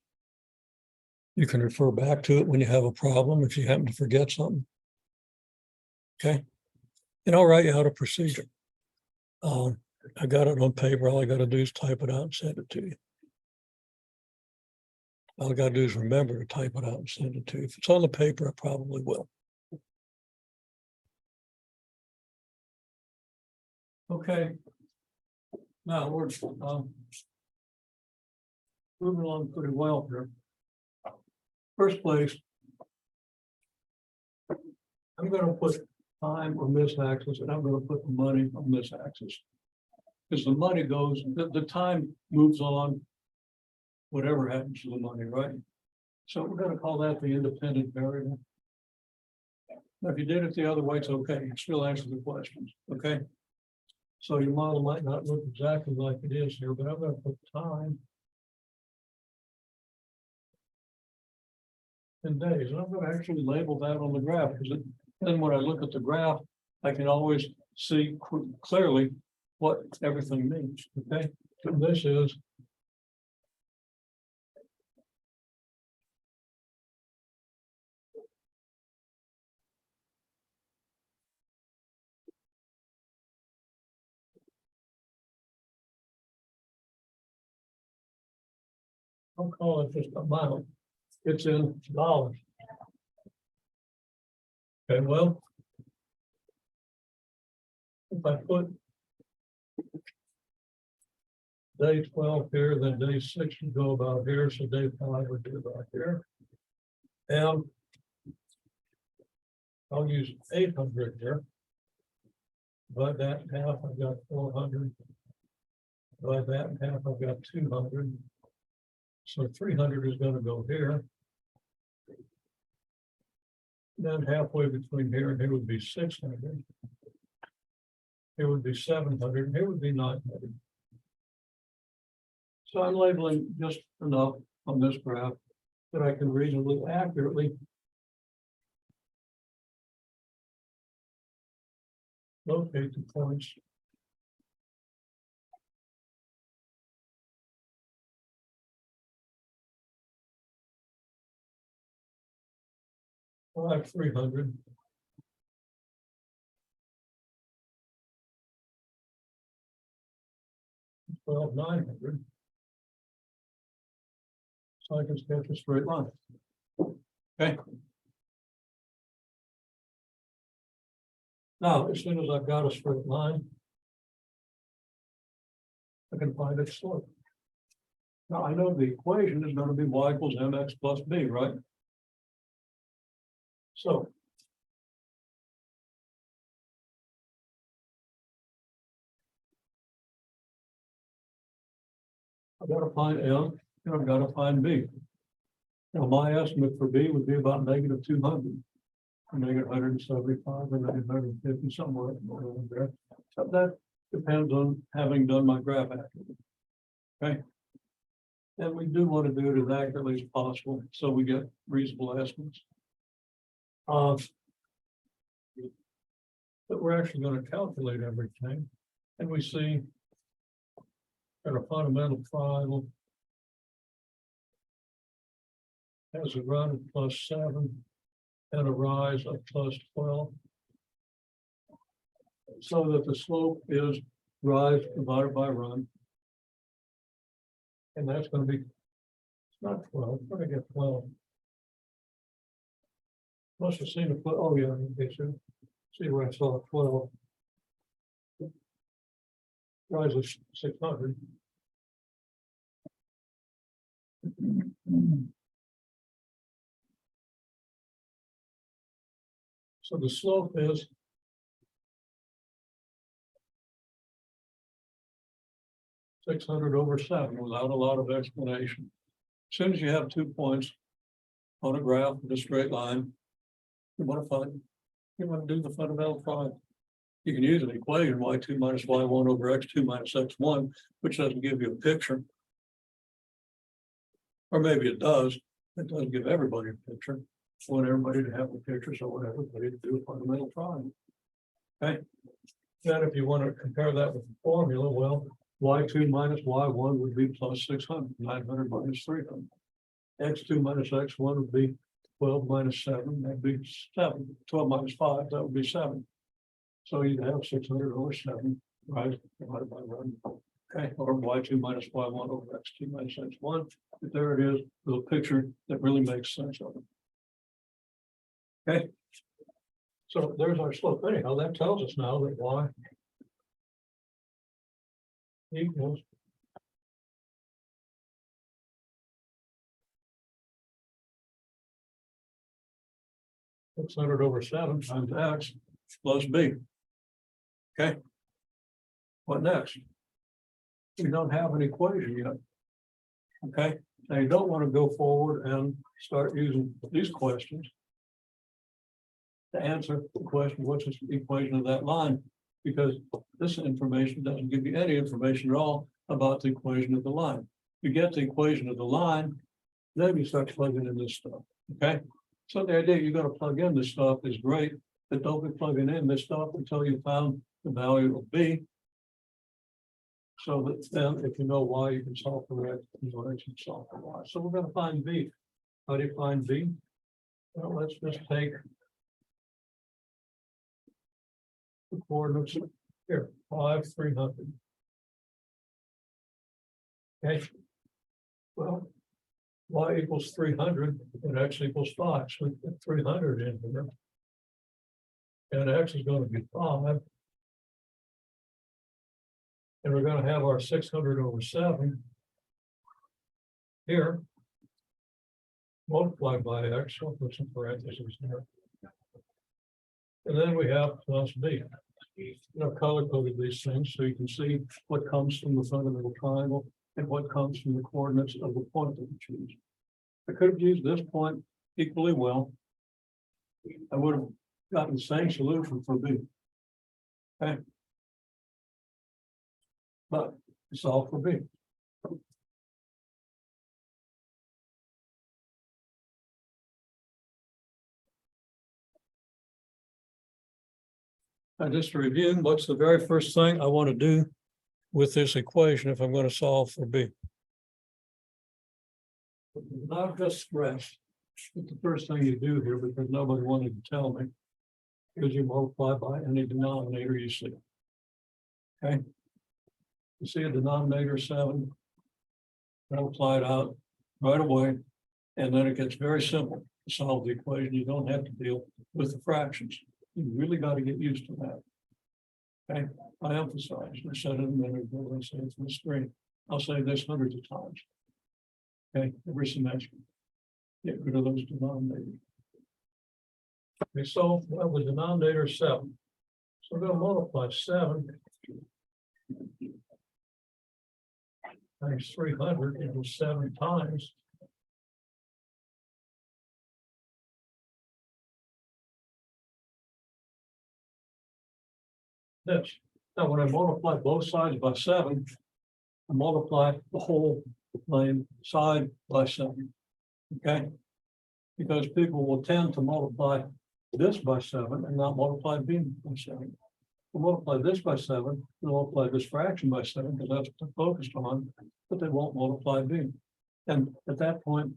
Speaker 1: You can refer back to it when you have a problem if you happen to forget something. Okay. And I'll write you out a procedure. I got it on paper. All I got to do is type it out and send it to you. All I got to do is remember to type it out and send it to you. If it's on the paper, I probably will. Okay. Now we're moving along pretty well here. First place, I'm going to put time on this axis and I'm going to put the money on this axis. Because the money goes, the time moves on, whatever happens to the money, right? So we're going to call that the independent variable. Now, if you did it the other way, it's okay. You still answer the questions, okay? So your model might not look exactly like it is here, but I'm going to put time in days. And I'm going to actually label that on the graph because then when I look at the graph, I can always see clearly what everything means, okay? And this is I'll call it just amount. It's in dollars. Okay, well, if I put day 12 here, then day 6 would go about here, so day 5 would be about here. And I'll use 800 here. Divide that in half, I've got 400. Divide that in half, I've got 200. So 300 is going to go here. Then halfway between here and here would be 600. Here would be 700, and here would be 900. So I'm labeling just enough on this graph that I can reasonably accurately locate the points. I have 300. 900. So I can sketch a straight line. Okay. Now, as soon as I've got a straight line, I can find its slope. Now, I know the equation is going to be y equals mx plus b, right? So I've got to find M and I've got to find B. Now, my estimate for B would be about negative 200, or negative 175, or negative 150, somewhere around there. So that depends on having done my graph accurately. Okay. And we do want to do it as accurately as possible so we get reasonable estimates. But we're actually going to calculate everything. And we see that a fundamental triangle has a run of +7 and a rise of +12. so that the slope is rise divided by run. And that's gonna be, it's not 12, we're gonna get 12. Must have seen a foot, oh yeah, okay, so, see where I saw 12. Rise is 600. So the slope is 600 over 7 without a lot of explanation. As soon as you have 2 points on a graph with a straight line, you want to do the fundamental triangle. You can use an equation, y2 minus y1 over x2 minus x1, which doesn't give you a picture. Or maybe it does. It doesn't give everybody a picture. I want everybody to have a picture, so I want everybody to do a fundamental triangle. Okay. Then if you want to compare that with the formula, well, y2 minus y1 would be plus 600, 900 minus 300. x2 minus x1 would be 12 minus 7, that'd be 7. 12 minus 5, that would be 7. So you'd have 600 over 7, right? Divided by 1. Okay, or y2 minus y1 over x2 minus x1. But there it is with a picture that really makes sense of it. Okay. So there's our slope. Anyhow, that tells us now that y equals 600 over 7 times x plus b. Okay. What next? We don't have an equation yet. Okay. Now you don't want to go forward and start using these questions to answer the question, what's the equation of that line? Because this information doesn't give you any information at all about the equation of the line. You get the equation of the line, then you start plugging in this stuff. Okay. So the idea you're going to plug in this stuff is great, but don't be plugging in this stuff until you found the value of b. So that then if you know y, you can solve for x, you know x, you can solve for y. So we're going to find b. How do you find b? Well, let's just take the coordinates here, 5, 300. Okay. Well, y equals 300 and x equals 5. So we put 300 in here. And x is going to be 5. And we're going to have our 600 over 7 here multiplied by x. I'll put some parentheses there. And then we have plus b. Color coded these things so you can see what comes from the fundamental triangle and what comes from the coordinates of the point that we choose. I could have used this point equally well. I would have gotten the same solution for b. Okay. But it's all for b. And just to review, what's the very first thing I want to do with this equation if I'm going to solve for b? Not just stress, but the first thing you do here, because nobody wanted to tell me, is you multiply by any denominator you see. Okay. You see a denominator 7, multiply it out right away, and then it gets very simple to solve the equation. You don't have to deal with the fractions. You really got to get used to that. Okay, I emphasize, I said it a minute ago, I say it from the screen. I'll say this hundreds of times. Okay, every semester. Get rid of those denominators. Okay, so well, the denominator is 7. So we're going to multiply 7 times 300 equals 7 times this. Now, when I multiply both sides by 7, I multiply the whole plane side by 7. Okay? Because people will tend to multiply this by 7 and not multiply b by 7. They'll multiply this by 7, they'll multiply this fraction by 7 because that's what they're focused on, but they won't multiply b. And at that point,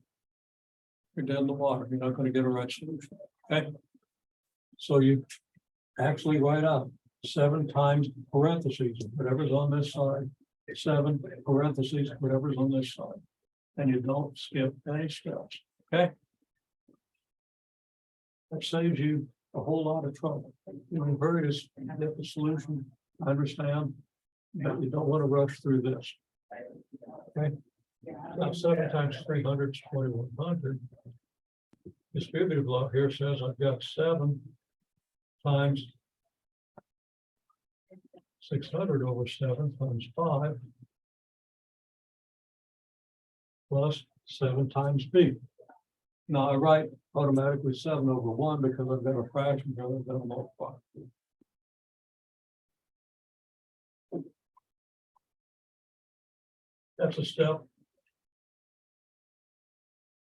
Speaker 1: you're dead in the water. You're not going to get a right solution. Okay? So you actually write out 7 times parentheses, whatever's on this side, 7 parentheses, whatever's on this side. And you don't skip any steps, okay? That saves you a whole lot of trouble. You know, hurry to get the solution, I understand, but you don't want to rush through this. Okay? Now, 7 times 300 is 2100. Distributive law here says I've got 7 times 600 over 7 times 5 plus 7 times b. Now I write automatically 7 over 1 because I've got a fraction rather than a multiplier. That's a step.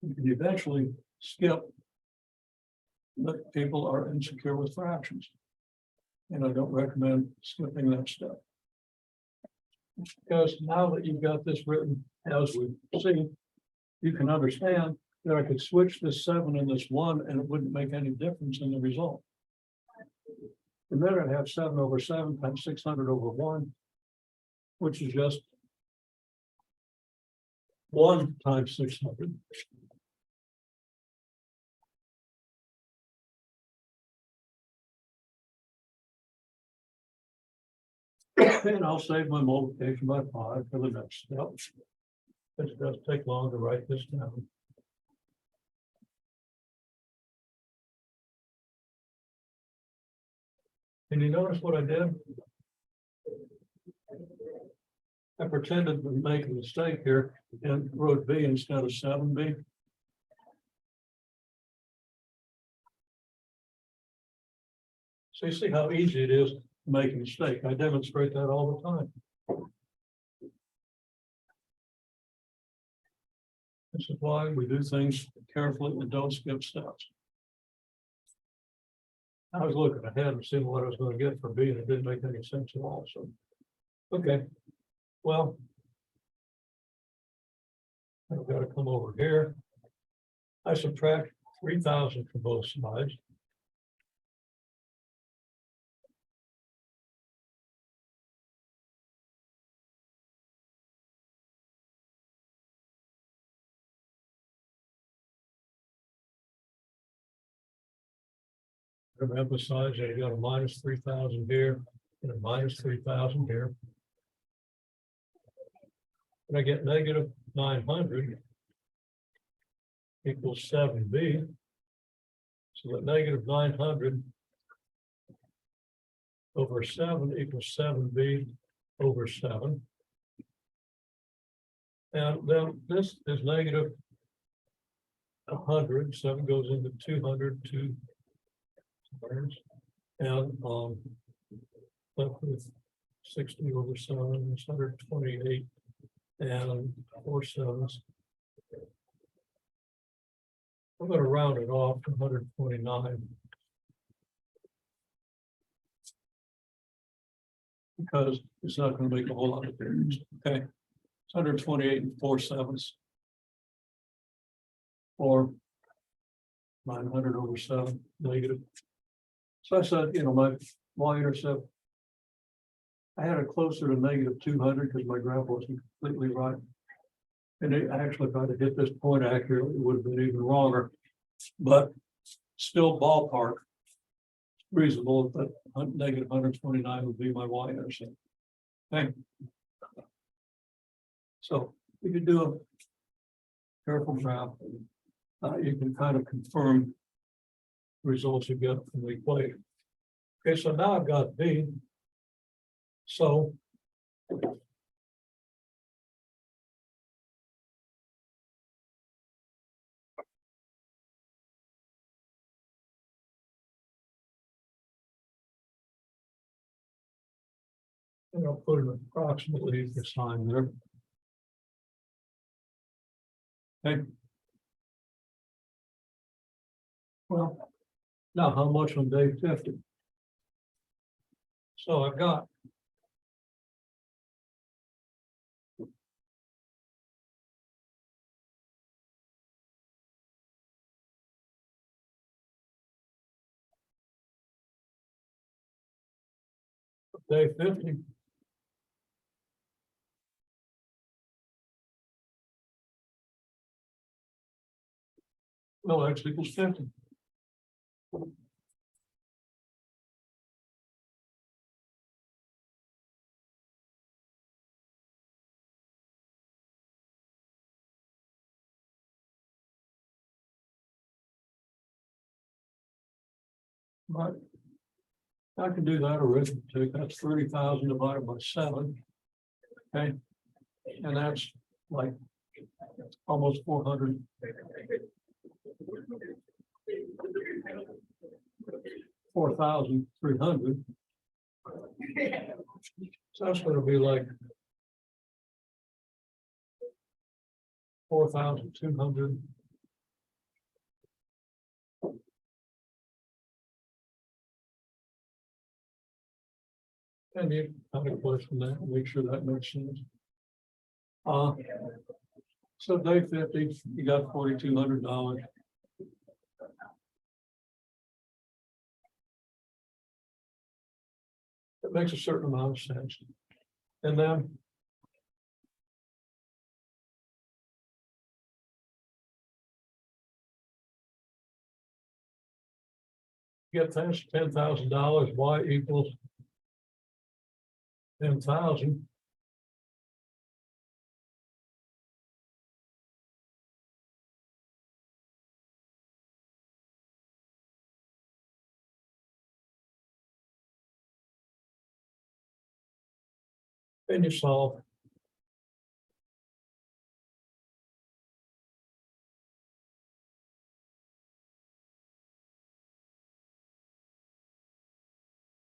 Speaker 1: You can eventually skip, but people are insecure with fractions. And I don't recommend skipping that step. Because now that you've got this written as we see, you can understand that I could switch this 7 and this 1 and it wouldn't make any difference in the result. And then I'd have 7 over 7 times 600 over 1, which is just 1 times 600. And I'll save my multiplication by 5 for the next step. It does take long to write this down. Can you notice what I did? I pretended to make a mistake here and wrote B instead of 7B. So you see how easy it is to make a mistake. I demonstrate that all the time. This is why we do things carefully and don't skip steps. I was looking ahead and seeing what I was going to get for B, and it didn't make any sense at all. So, okay, well, I've got to come over here. I subtract 3,000 from both sides. I'm emphasizing I got a minus 3,000 here and a minus 3,000 here. And I get negative 900 equals 7b. So that negative 900 over 7 equals 7b over 7. And then this is negative 100. 7 goes into 200, 2 and left with 60 over 7 is 128 and 4 sevens. I'm going to round it off to 129 because it's not going to make a whole lot of difference. Okay, it's 128 and 4 sevens, or 900 over 7 negative. So I said, you know, my y-intercept, I had it closer to negative 200 because my graph wasn't completely right. And it actually, if I'd have hit this point accurately, it would have been even wronger. But still ballpark reasonable that negative 129 would be my y-intercept. Okay. So if you do a careful graph, you can kind of confirm results you get from the equation. Okay, so now I've got B. So and I'll put an approximately the sign there. Okay. Well, now how much on day 50? So I've got Day 50. Well, x equals 50. But I can do that arithmetic. That's 30,000 divided by 7. Okay. And that's like almost 400. 4,300. So that's going to be like 4,200. And you have a question that, make sure that makes sense. So day 50, you got $4,200. It makes a certain amount of sense. And then get that's $10,000, y equals 10,000. And you solve.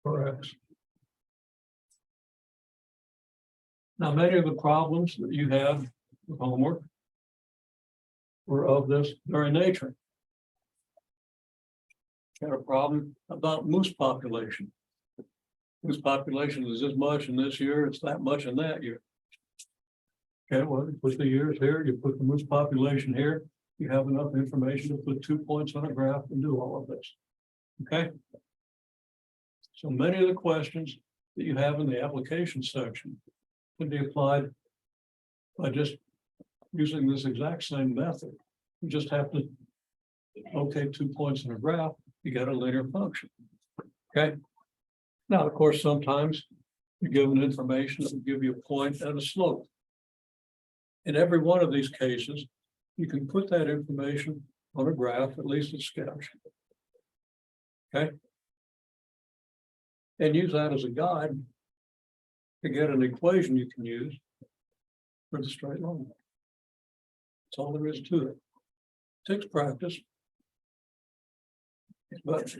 Speaker 1: For x. Now, many of the problems that you have with homework were of this very nature. Had a problem about moose population. Moose population is this much in this year, it's that much in that year. Okay, well, you put the years here, you put the moose population here, you have enough information to put 2 points on a graph and do all of this. Okay. So many of the questions that you have in the application section can be applied by just using this exact same method. You just have to locate 2 points in a graph, you get a linear function. Okay. Now, of course, sometimes you're given information that will give you a point and a slope. In every one of these cases, you can put that information on a graph, at least a sketch. Okay. And use that as a guide to get an equation you can use for the straight line. That's all there is to it. Takes practice. But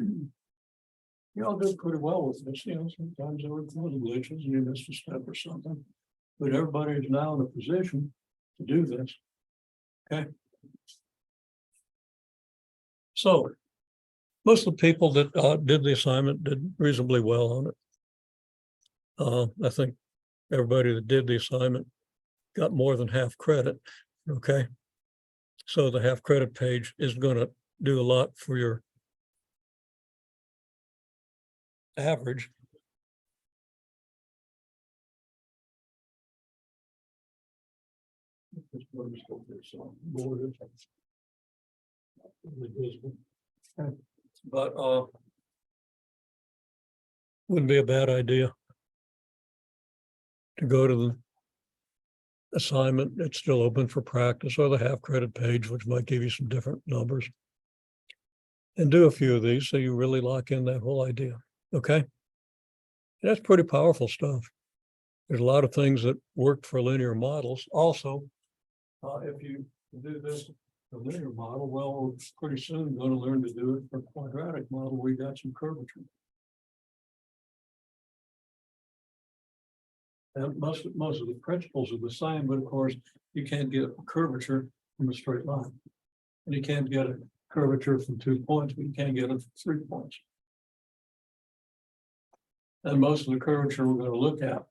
Speaker 1: you all did pretty well with this. You know, sometimes there were glitches and you missed a step or something. But everybody is now in a position to do this. Okay. So most of the people that did the assignment did reasonably well on it. I think everybody that did the assignment got more than half credit. Okay. So the half credit page is going to do a lot for your average. But wouldn't be a bad idea to go to the assignment. It's still open for practice, or the half credit page, which might give you some different numbers, and do a few of these so you really lock in that whole idea. Okay. And that's pretty powerful stuff. There's a lot of things that work for linear models. Also, if you do this for linear model, well, we're pretty soon going to learn to do it for quadratic model. We got some curvature. And most of the principles are the same, but of course, you can't get a curvature from a straight line. And you can't get a curvature from 2 points, but you can't get it from 3 points. And most of the curvature we're going to look at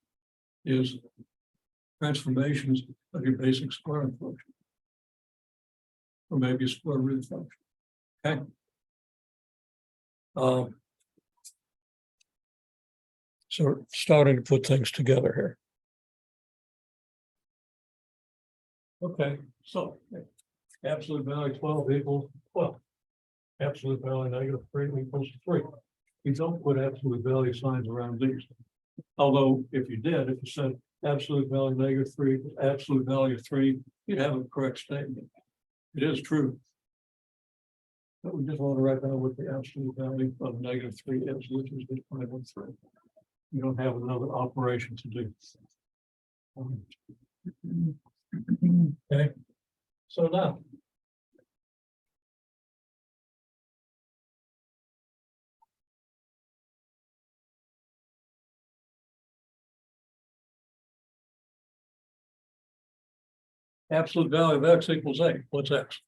Speaker 1: is transformations of your basic squaring function. Or maybe a square root function. Okay. So we're starting to put things together here. Okay, so absolute value 12 equals 12. Absolute value -3 equals 3. You don't put absolute value signs around these. Although if you did, if you said absolute value -3 equals absolute value 3, you'd have a correct statement. It is true. But we just want to write down what the absolute value of -3 is, which is defined with 3. You don't have another operation to do. Okay, so now. Absolute value of x equals 8. What's x?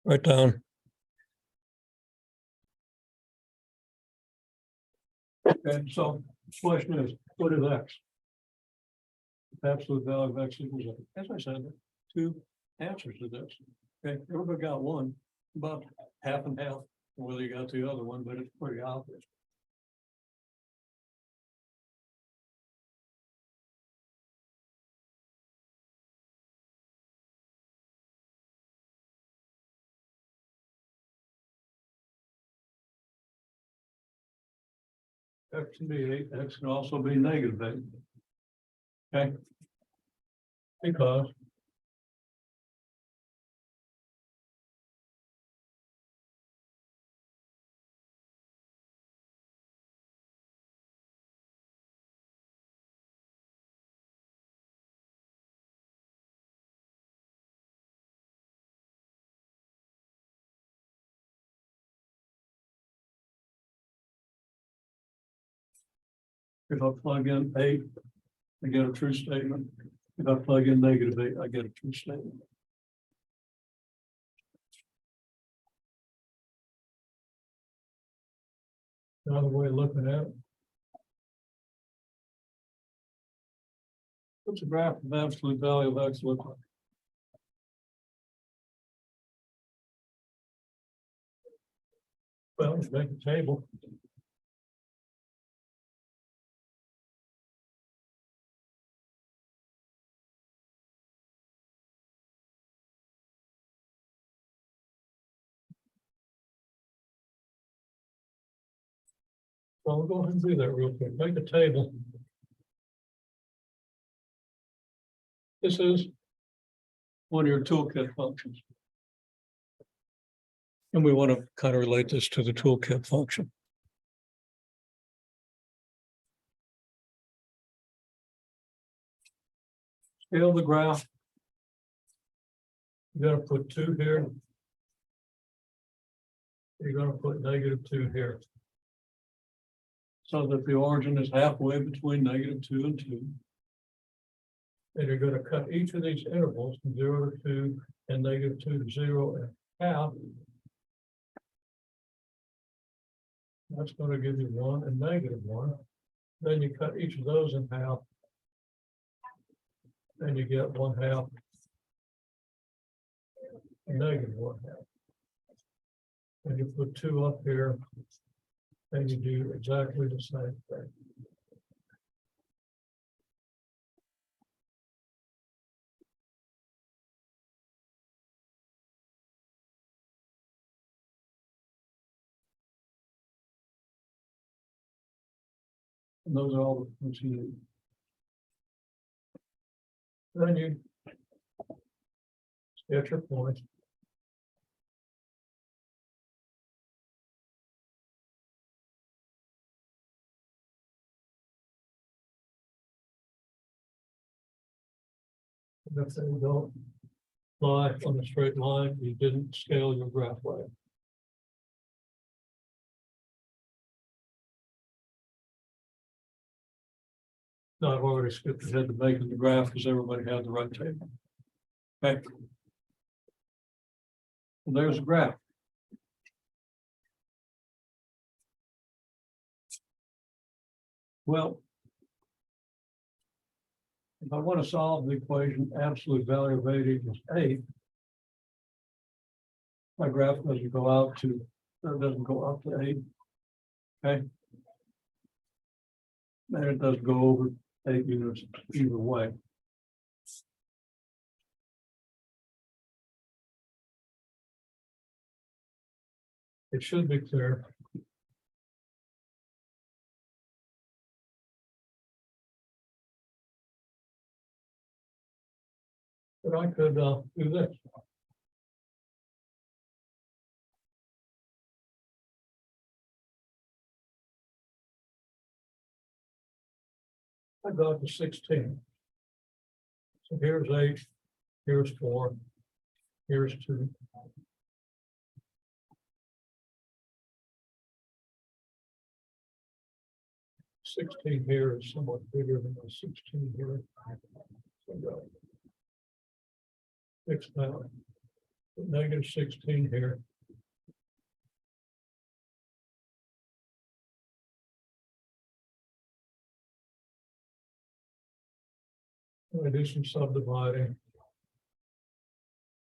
Speaker 1: Write down. Okay, so the question is, what is x? Absolute value of x equals 8. As I said, two answers to this. Okay, everybody got one, about half and half, whether you got the other one, but it's pretty obvious. X can be 8, x can also be -8. Okay. Because if I plug in 8, I get a true statement. If I plug in -8, I get a true statement. Another way of looking at it. What's the graph of absolute value of x look like? Well, let's make a table. So we'll go ahead and do that real quick. Make a table. This is one of your toolkit functions. And we want to kind of relate this to the toolkit function. Scale the graph. You're going to put 2 here. You're going to put -2 here. So that the origin is halfway between -2 and 2. And you're going to cut each of these intervals from 0 to 2 and -2 to 0 and half. That's going to give you 1 and -1. Then you cut each of those in half. And you get 1/2 and -1/2. And you put 2 up here. And you do exactly the same thing. And those are all the things you need. Then you sketch your points. And if they don't lie on a straight line, you didn't scale your graph right. No, I've already skipped ahead to making the graph because everybody had the right table. Okay. Well, there's a graph. Well, if I want to solve the equation absolute value of 8 equals 8, my graph doesn't go out to, doesn't go up to 8. Okay. And it does go over 8 units either way. It should be clear. But I could do this. I got to 16. So here's 8, here's 4, here's 2. $16 here is somewhat bigger than the 16 here. So fix that. Negative 16 here. I do some subdividing.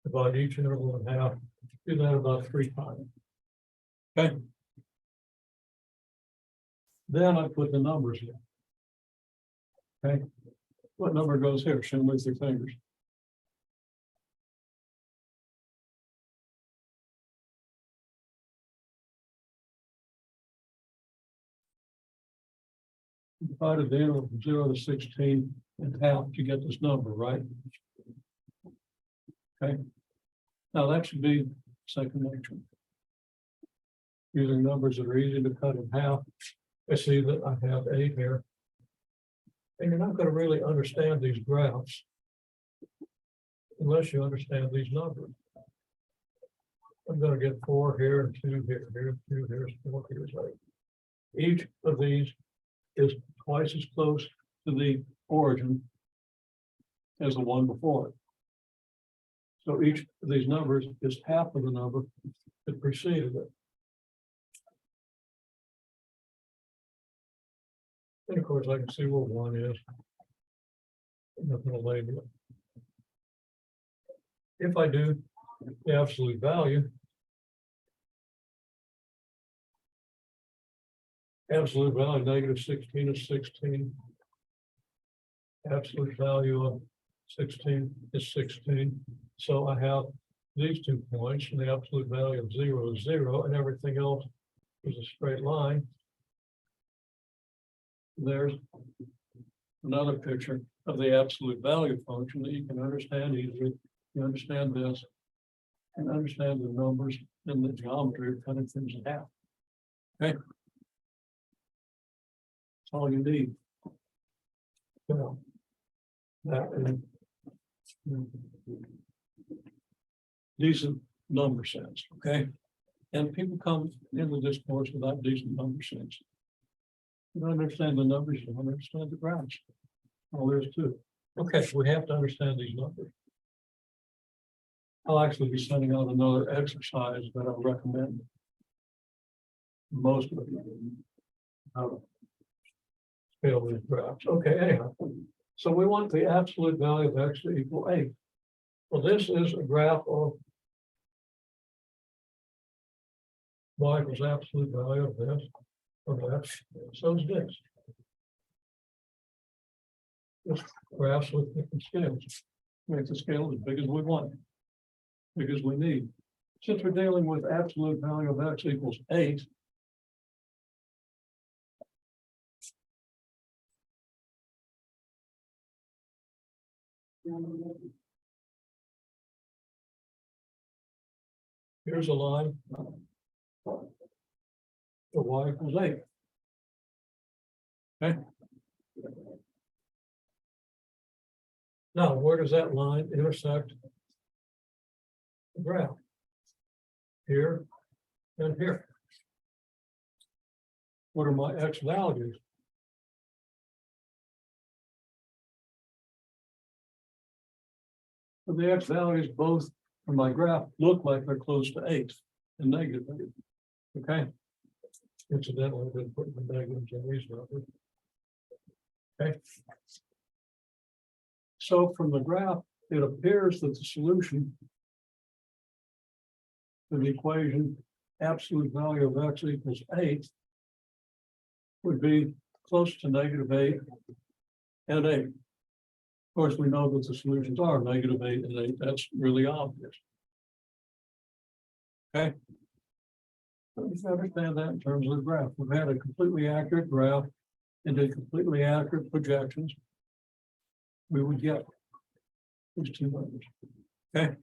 Speaker 1: Divide each interval in half. Do that about 3 times. Okay. Then I put the numbers in. Okay. What number goes here? Show me with your fingers. Divided the interval from 0 to 16 in half to get this number, right? Okay. Now that should be second nature. Using numbers that are easy to cut in half. I see that I have 8 here. And you're not going to really understand these graphs unless you understand these numbers. I'm going to get 4 here and 2 here, here's 2, here's 4, here's 8. Each of these is twice as close to the origin as the one before it. So each of these numbers is half of the number that preceded it. And of course, I can see where 1 is. I'm not going to label it. If I do the absolute value, absolute value negative 16 is 16. Absolute value of 16 is 16. So I have these 2 points, and the absolute value of 0 is 0, and everything else is a straight line. There's another picture of the absolute value function that you can understand easily. You understand this, and understand the numbers and the geometry of cutting things in half. Okay. That's all you need. You know, that is decent number sense, okay? And people come into this course without decent number sense. You don't understand the numbers, you don't understand the graphs. Well, there's 2. Okay, so we have to understand these numbers. I'll actually be sending out another exercise that I'll recommend. Most of you how to scale these graphs. Okay, anyhow. So we want the absolute value of x to equal 8. Well, this is a graph of y equals absolute value of this, of that. So is this. This graphs with different scales. Make the scale as big as we want, big as we need. Since we're dealing with absolute value of x equals 8, here's a line for y equals 8. Okay. Now, where does that line intersect the graph? Here and here. What are my x values? So the x values both from my graph look like they're close to 8 and negative 8. Okay. Incidentally, I've been putting the negatives in these numbers. Okay. So from the graph, it appears that the solution to the equation absolute value of x equals 8 would be close to -8 and 8. Of course, we know that the solutions are -8 and 8. That's really obvious. Okay. But you understand that in terms of the graph. We've had a completely accurate graph and did completely accurate projections. We would get these two numbers. Okay.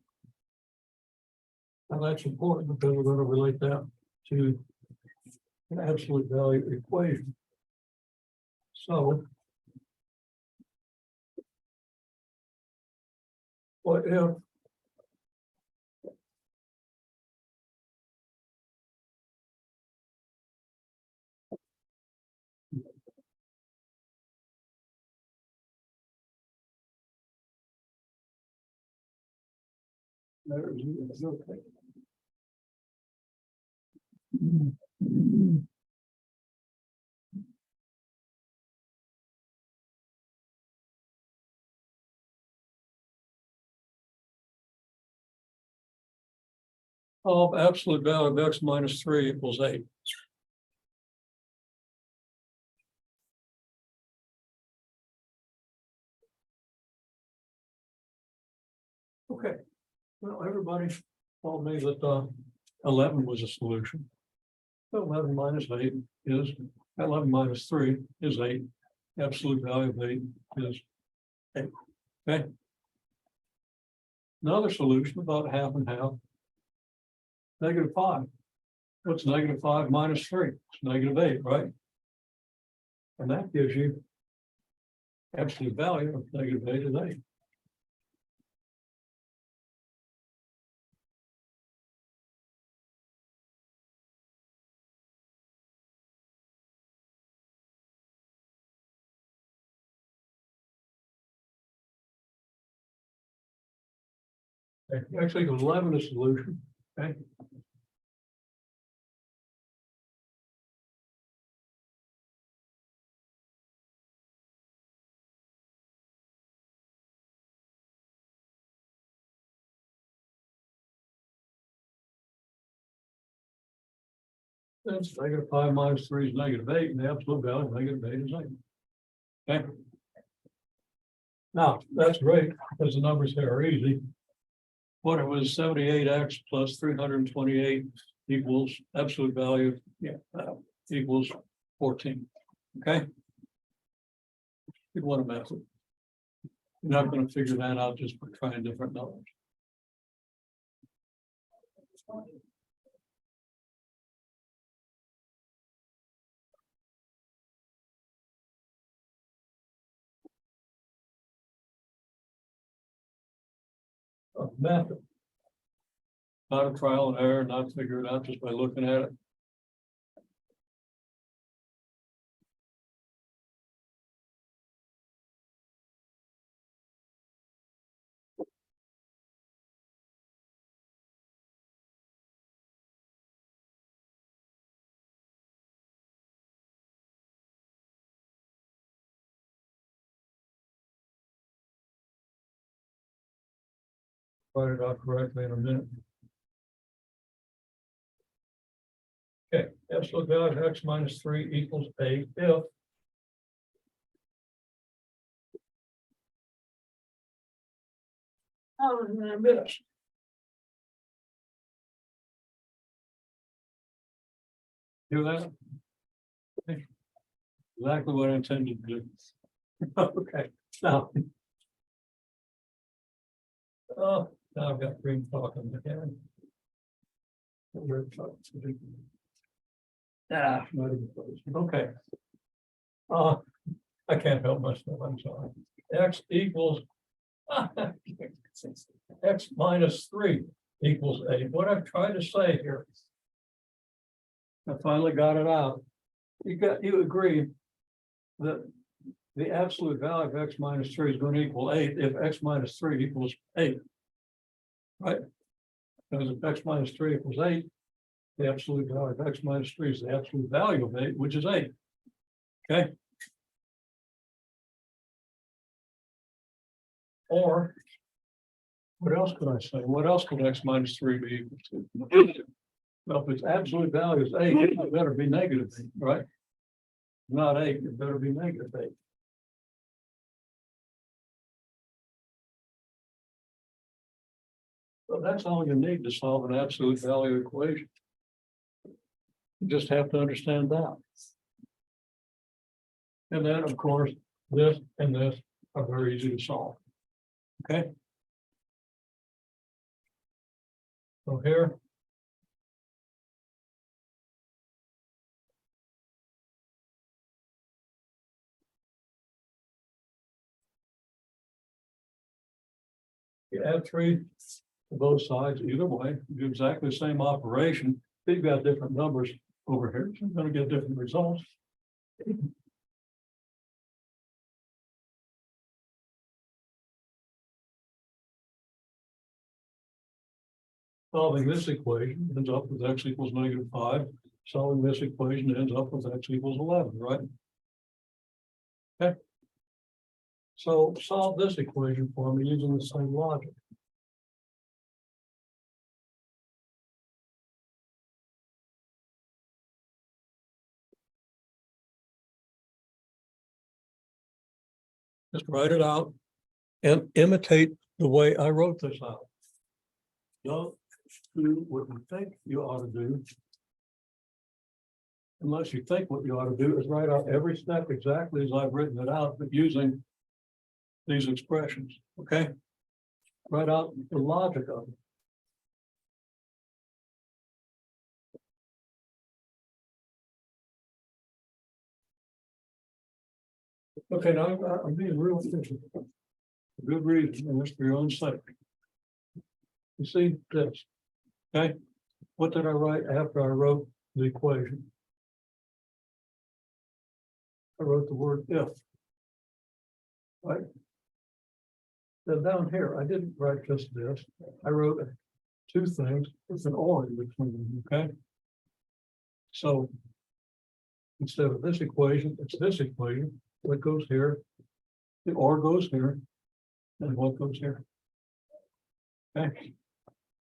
Speaker 1: Now that's important because we're going to relate that to an absolute value equation. So what if there's okay. Of absolute value of x minus 3 equals 8. Okay, well, everybody told me that 11 was a solution. So 11 minus 8 is 11 minus 3 is 8. Absolute value of 8 is 8. Okay. Another solution about half and half. -5. What's -5 minus 3? It's -8, right? And that gives you absolute value of -8 is 8. Actually, 11 is solution. Okay. That's -5 minus 3 is -8, and the absolute value of -8 is 8. Okay. Now, that's great, because the numbers here are easy. What it was 78x plus 328 equals absolute value, equals 14. Okay. Good one method. You're not going to figure that out just by trying different numbers. Method. Not a trial and error, not figure it out just by looking at it. Write it out correctly in a minute. Okay, absolute value of x minus 3 equals 8 if and I missed. Do that? Exactly what I intended to do. Okay, now. Oh, now I've got green talking again. Ah, not even close. Okay. I can't help myself, I'm sorry. X equals x minus 3 equals 8. What I've tried to say here. I finally got it out. You agree that the absolute value of x minus 3 is going to equal 8 if x minus 3 equals 8. Right? Because if x minus 3 equals 8, the absolute value of x minus 3 is the absolute value of 8, which is 8. Okay. Or what else could I say? What else could x minus 3 be equal to? Well, if its absolute value is 8, it better be -8, right? Not 8, it better be -8. So that's all you need to solve an absolute value equation. You just have to understand that. And then, of course, this and this are very easy to solve. Okay. So here. You add 3 to both sides, either way, you do exactly the same operation. You've got different numbers over here, so you're going to get different results. Solving this equation ends up with x equals -5. Solving this equation ends up with x equals 11, right? Okay. So solve this equation for me using the same logic. Just write it out and imitate the way I wrote this out. Don't do what you think you ought to do. Unless you think what you ought to do is write out every step exactly as I've written it out, but using these expressions, okay? Write out the logic of it. Okay, now I'm being real efficient. Good reason, and it's for your own sake. You see this, okay? What did I write after I wrote the equation? I wrote the word if. Right? Then down here, I didn't write just this. I wrote 2 things with an or in between them, okay? So instead of this equation, it's this equation. What goes here? The or goes here. And what goes here? Okay.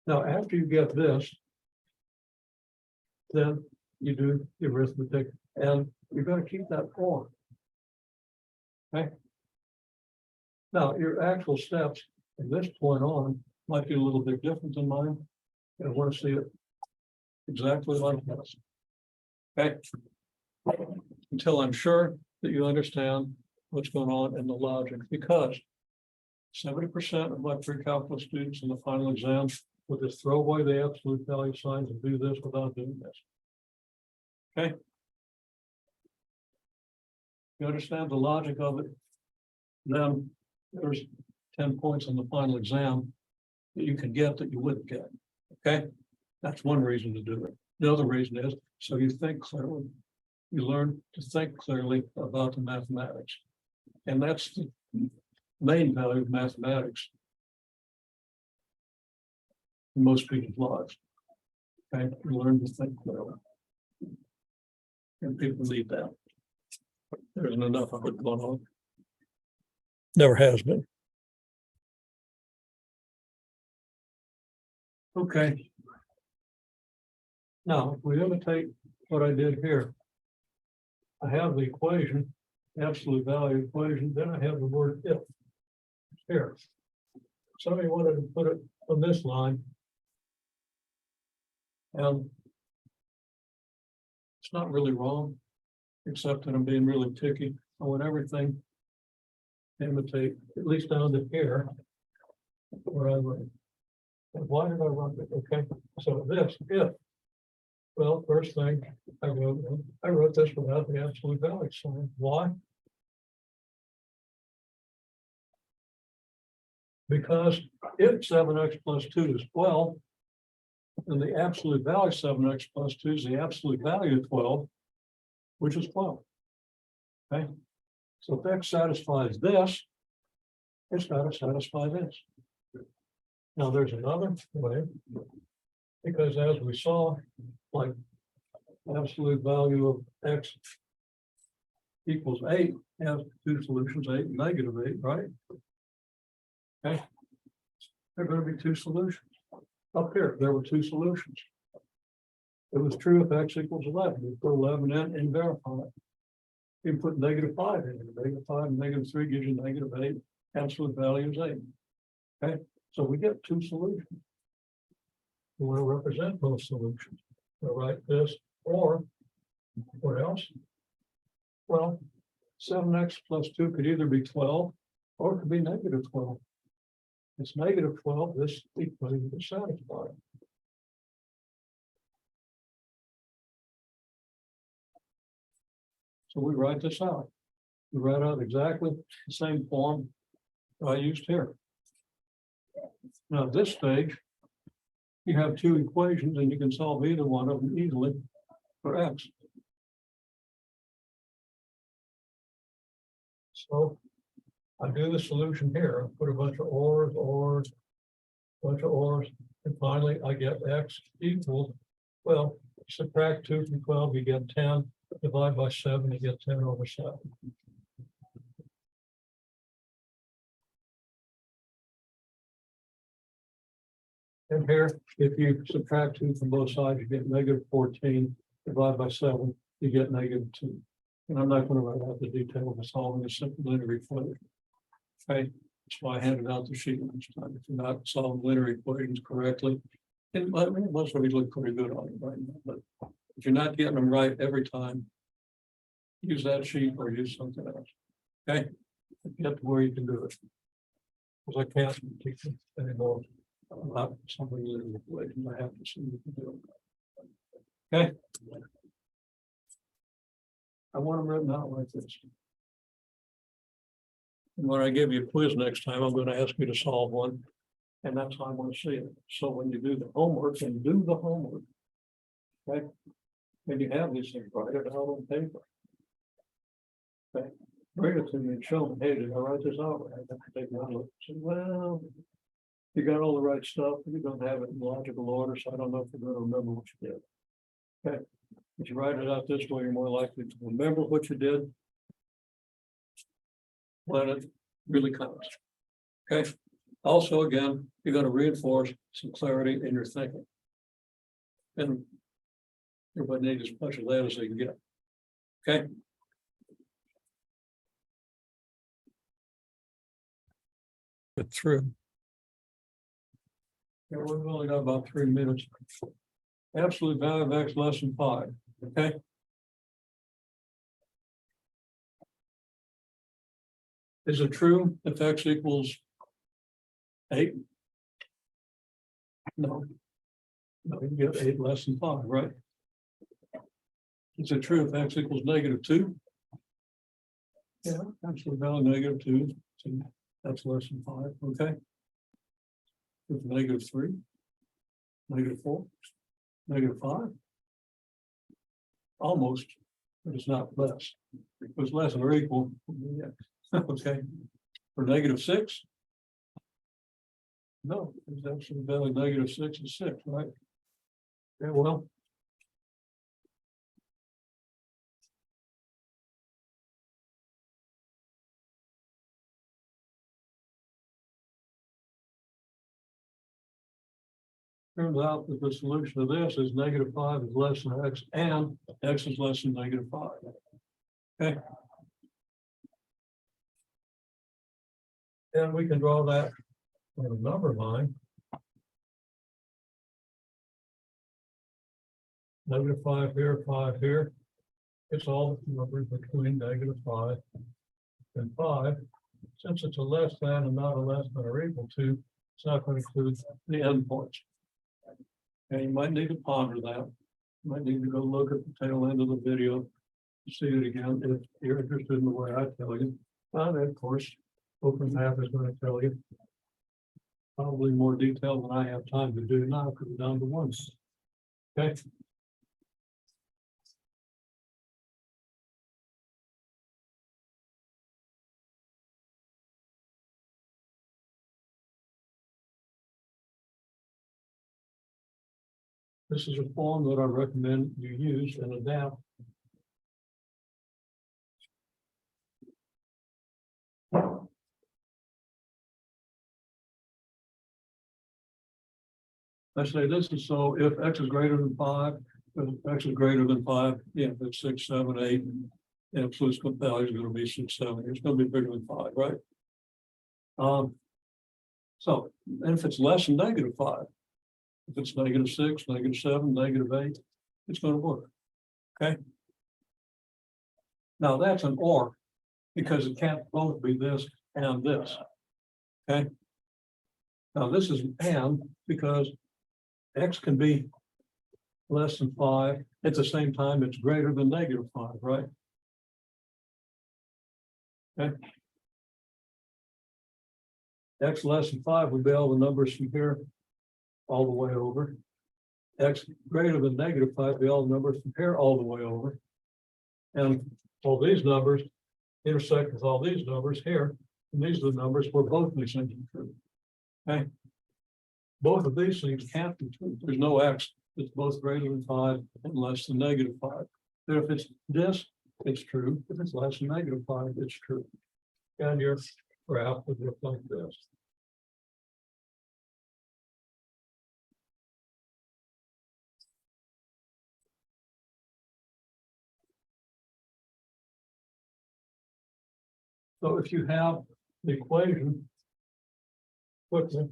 Speaker 1: Now, after you get this, then you do the arithmetic, and you're going to keep that or. Okay. Now, your actual steps from this point on might be a little bit different than mine. I want to see it exactly like this. Okay. Until I'm sure that you understand what's going on in the logic, because 70% of my pre-calculus students in the final exam will just throw away the absolute value signs and do this without doing this. Okay. You understand the logic of it? Then there's 10 points on the final exam that you can get that you wouldn't get. Okay. That's one reason to do it. The other reason is so you think clearly. You learn to think clearly about the mathematics. And that's the main value of mathematics in most people's lives. Okay, you learn to think clearly. And people need that. There isn't enough of it going on. Never has been. Okay. Now, if we imitate what I did here, I have the equation, absolute value equation, then I have the word if here. Somebody wanted to put it on this line. And it's not really wrong, except that I'm being really picky. I want everything to imitate, at least down to here, where I wrote. And why did I run it? Okay, so this, if. Well, first thing I wrote this without the absolute value sign. Why? Because if 7x plus 2 is 12, then the absolute value 7x plus 2 is the absolute value of 12, which is 12. Okay, so if x satisfies this, it's got to satisfy this. Now there's another way, because as we saw, like absolute value of x equals 8 has 2 solutions, 8 and -8, right? Okay, there are going to be 2 solutions. Up here, there were 2 solutions. It was true if x equals 11. We put 11 in and verify it. You put -5 in it, -5 and -3 gives you -8, absolute value is 8. Okay, so we get two solutions. We want to represent both solutions. We'll write this, or what else? Well, 7x plus 2 could either be 12 or it could be -12. It's -12, this equation is satisfied. So we write this out. We write out exactly the same form I used here. Now, at this stage, you have two equations and you can solve either one of them easily for x. So I do the solution here. I put a bunch of ors, and finally I get x equals, well, subtract 2 from 12, you get 10, divide by 7, you get 10 over 7. And here, if you subtract 2 from both sides, you get -14, divide by 7, you get -2. And I'm not going to write out the detail of solving a simple linear equation. Okay, that's why I handed out the sheet last time. If you're not solving linear equations correctly, and I mean, most of these look pretty good on it right now, but if you're not getting them right every time, use that sheet or use something else. Okay, get to where you can do it. Because I can't teach you anymore about something linear equations. I have to see you can do it. Okay. I want them written out like this. And when I give you a quiz next time, I'm going to ask you to solve one. And that's how I want to see it. So when you do the homework and do the homework, okay, when you have these things, write it out on paper. Okay, bring it to me and show me, hey, did I write this out? I have to take one look. Say, well, you got all the right stuff, but you don't have it in logical order, so I don't know if you're going to remember what you did. Okay. If you write it out this way, you're more likely to remember what you did when it really counts. Okay. Also, again, you're going to reinforce some clarity in your thinking. And everybody needs as much of that as they can get. Okay. Get through. Yeah, we've only got about 3 minutes. Absolute value of x less than 5. Okay. Is it true if x equals 8? No. No, you get 8 less than 5, right? Is it true if x equals -2? Yeah, absolute value -2. So that's less than 5. Okay. If -3, -4, -5. Almost, but it's not less. If it's less than or equal, yeah. Okay. For -6. No, it's actually value -6 is 6, right? Yeah, well. Turns out that the solution to this is -5 is less than x and x is less than -5. Okay. And we can draw that on a number line. -5 here, 5 here. It's all numbers between -5 and 5. Since it's a less than and not a less than or equal to, it's not going to include the endpoints. And you might need to ponder that. You might need to go look at the tail end of the video to see it again if you're interested in the way I tell you. And of course, OpenMath is going to tell you probably more detail than I have time to do now because we're down to 1. Okay. This is a form that I recommend you use and adapt. I say this is so if x is greater than 5, if x is greater than 5, yeah, if it's 6, 7, 8, absolute value is going to be 670. It's going to be bigger than 5, right? So, and if it's less than -5, if it's -6, -7, -8, it's going to work. Okay. Now that's an or, because it can't both be this and this. Okay. Now this is an and because X can be less than 5. At the same time, it's greater than -5, right? Okay. X less than 5 would be all the numbers from here all the way over. X greater than -5 would be all the numbers from here all the way over. And all these numbers intersect with all these numbers here. And these are the numbers where both these things are true. Okay. Both of these things can't be true. There's no X that's both greater than 5 and less than -5. But if it's this, it's true. If it's less than -5, it's true. And your graph would look like this. So if you have the equation, quickly.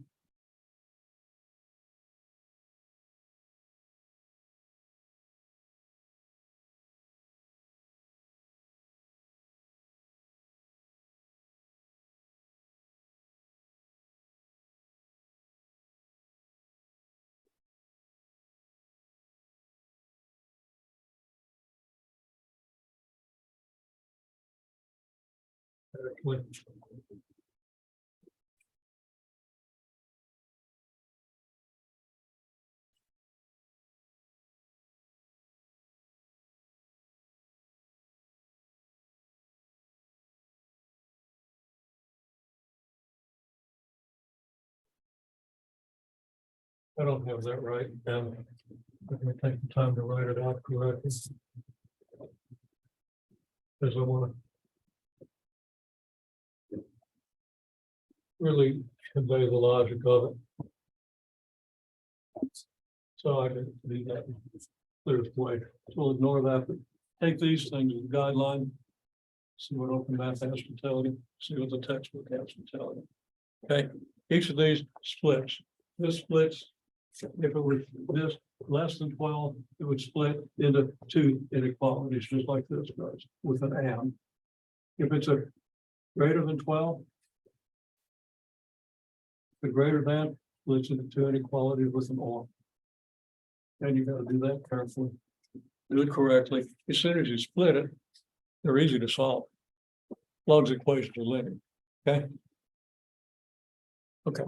Speaker 1: I don't have that right, and let me take the time to write it out correctly. Because I want to really convey the logic of it. So I can do that clear way. So we'll ignore that, but take these things as a guideline. See what open math has to tell you, see what the textbook has to tell you. Okay, each of these splits. This splits. If it were this less than 12, it would split into 2 inequalities, just like this does, with an and. If it's a greater than 12, the greater than splits into 2 inequalities with an or. And you got to do that carefully. Do it correctly. As soon as you split it, they're easy to solve. Log's equations are linear. Okay. Okay.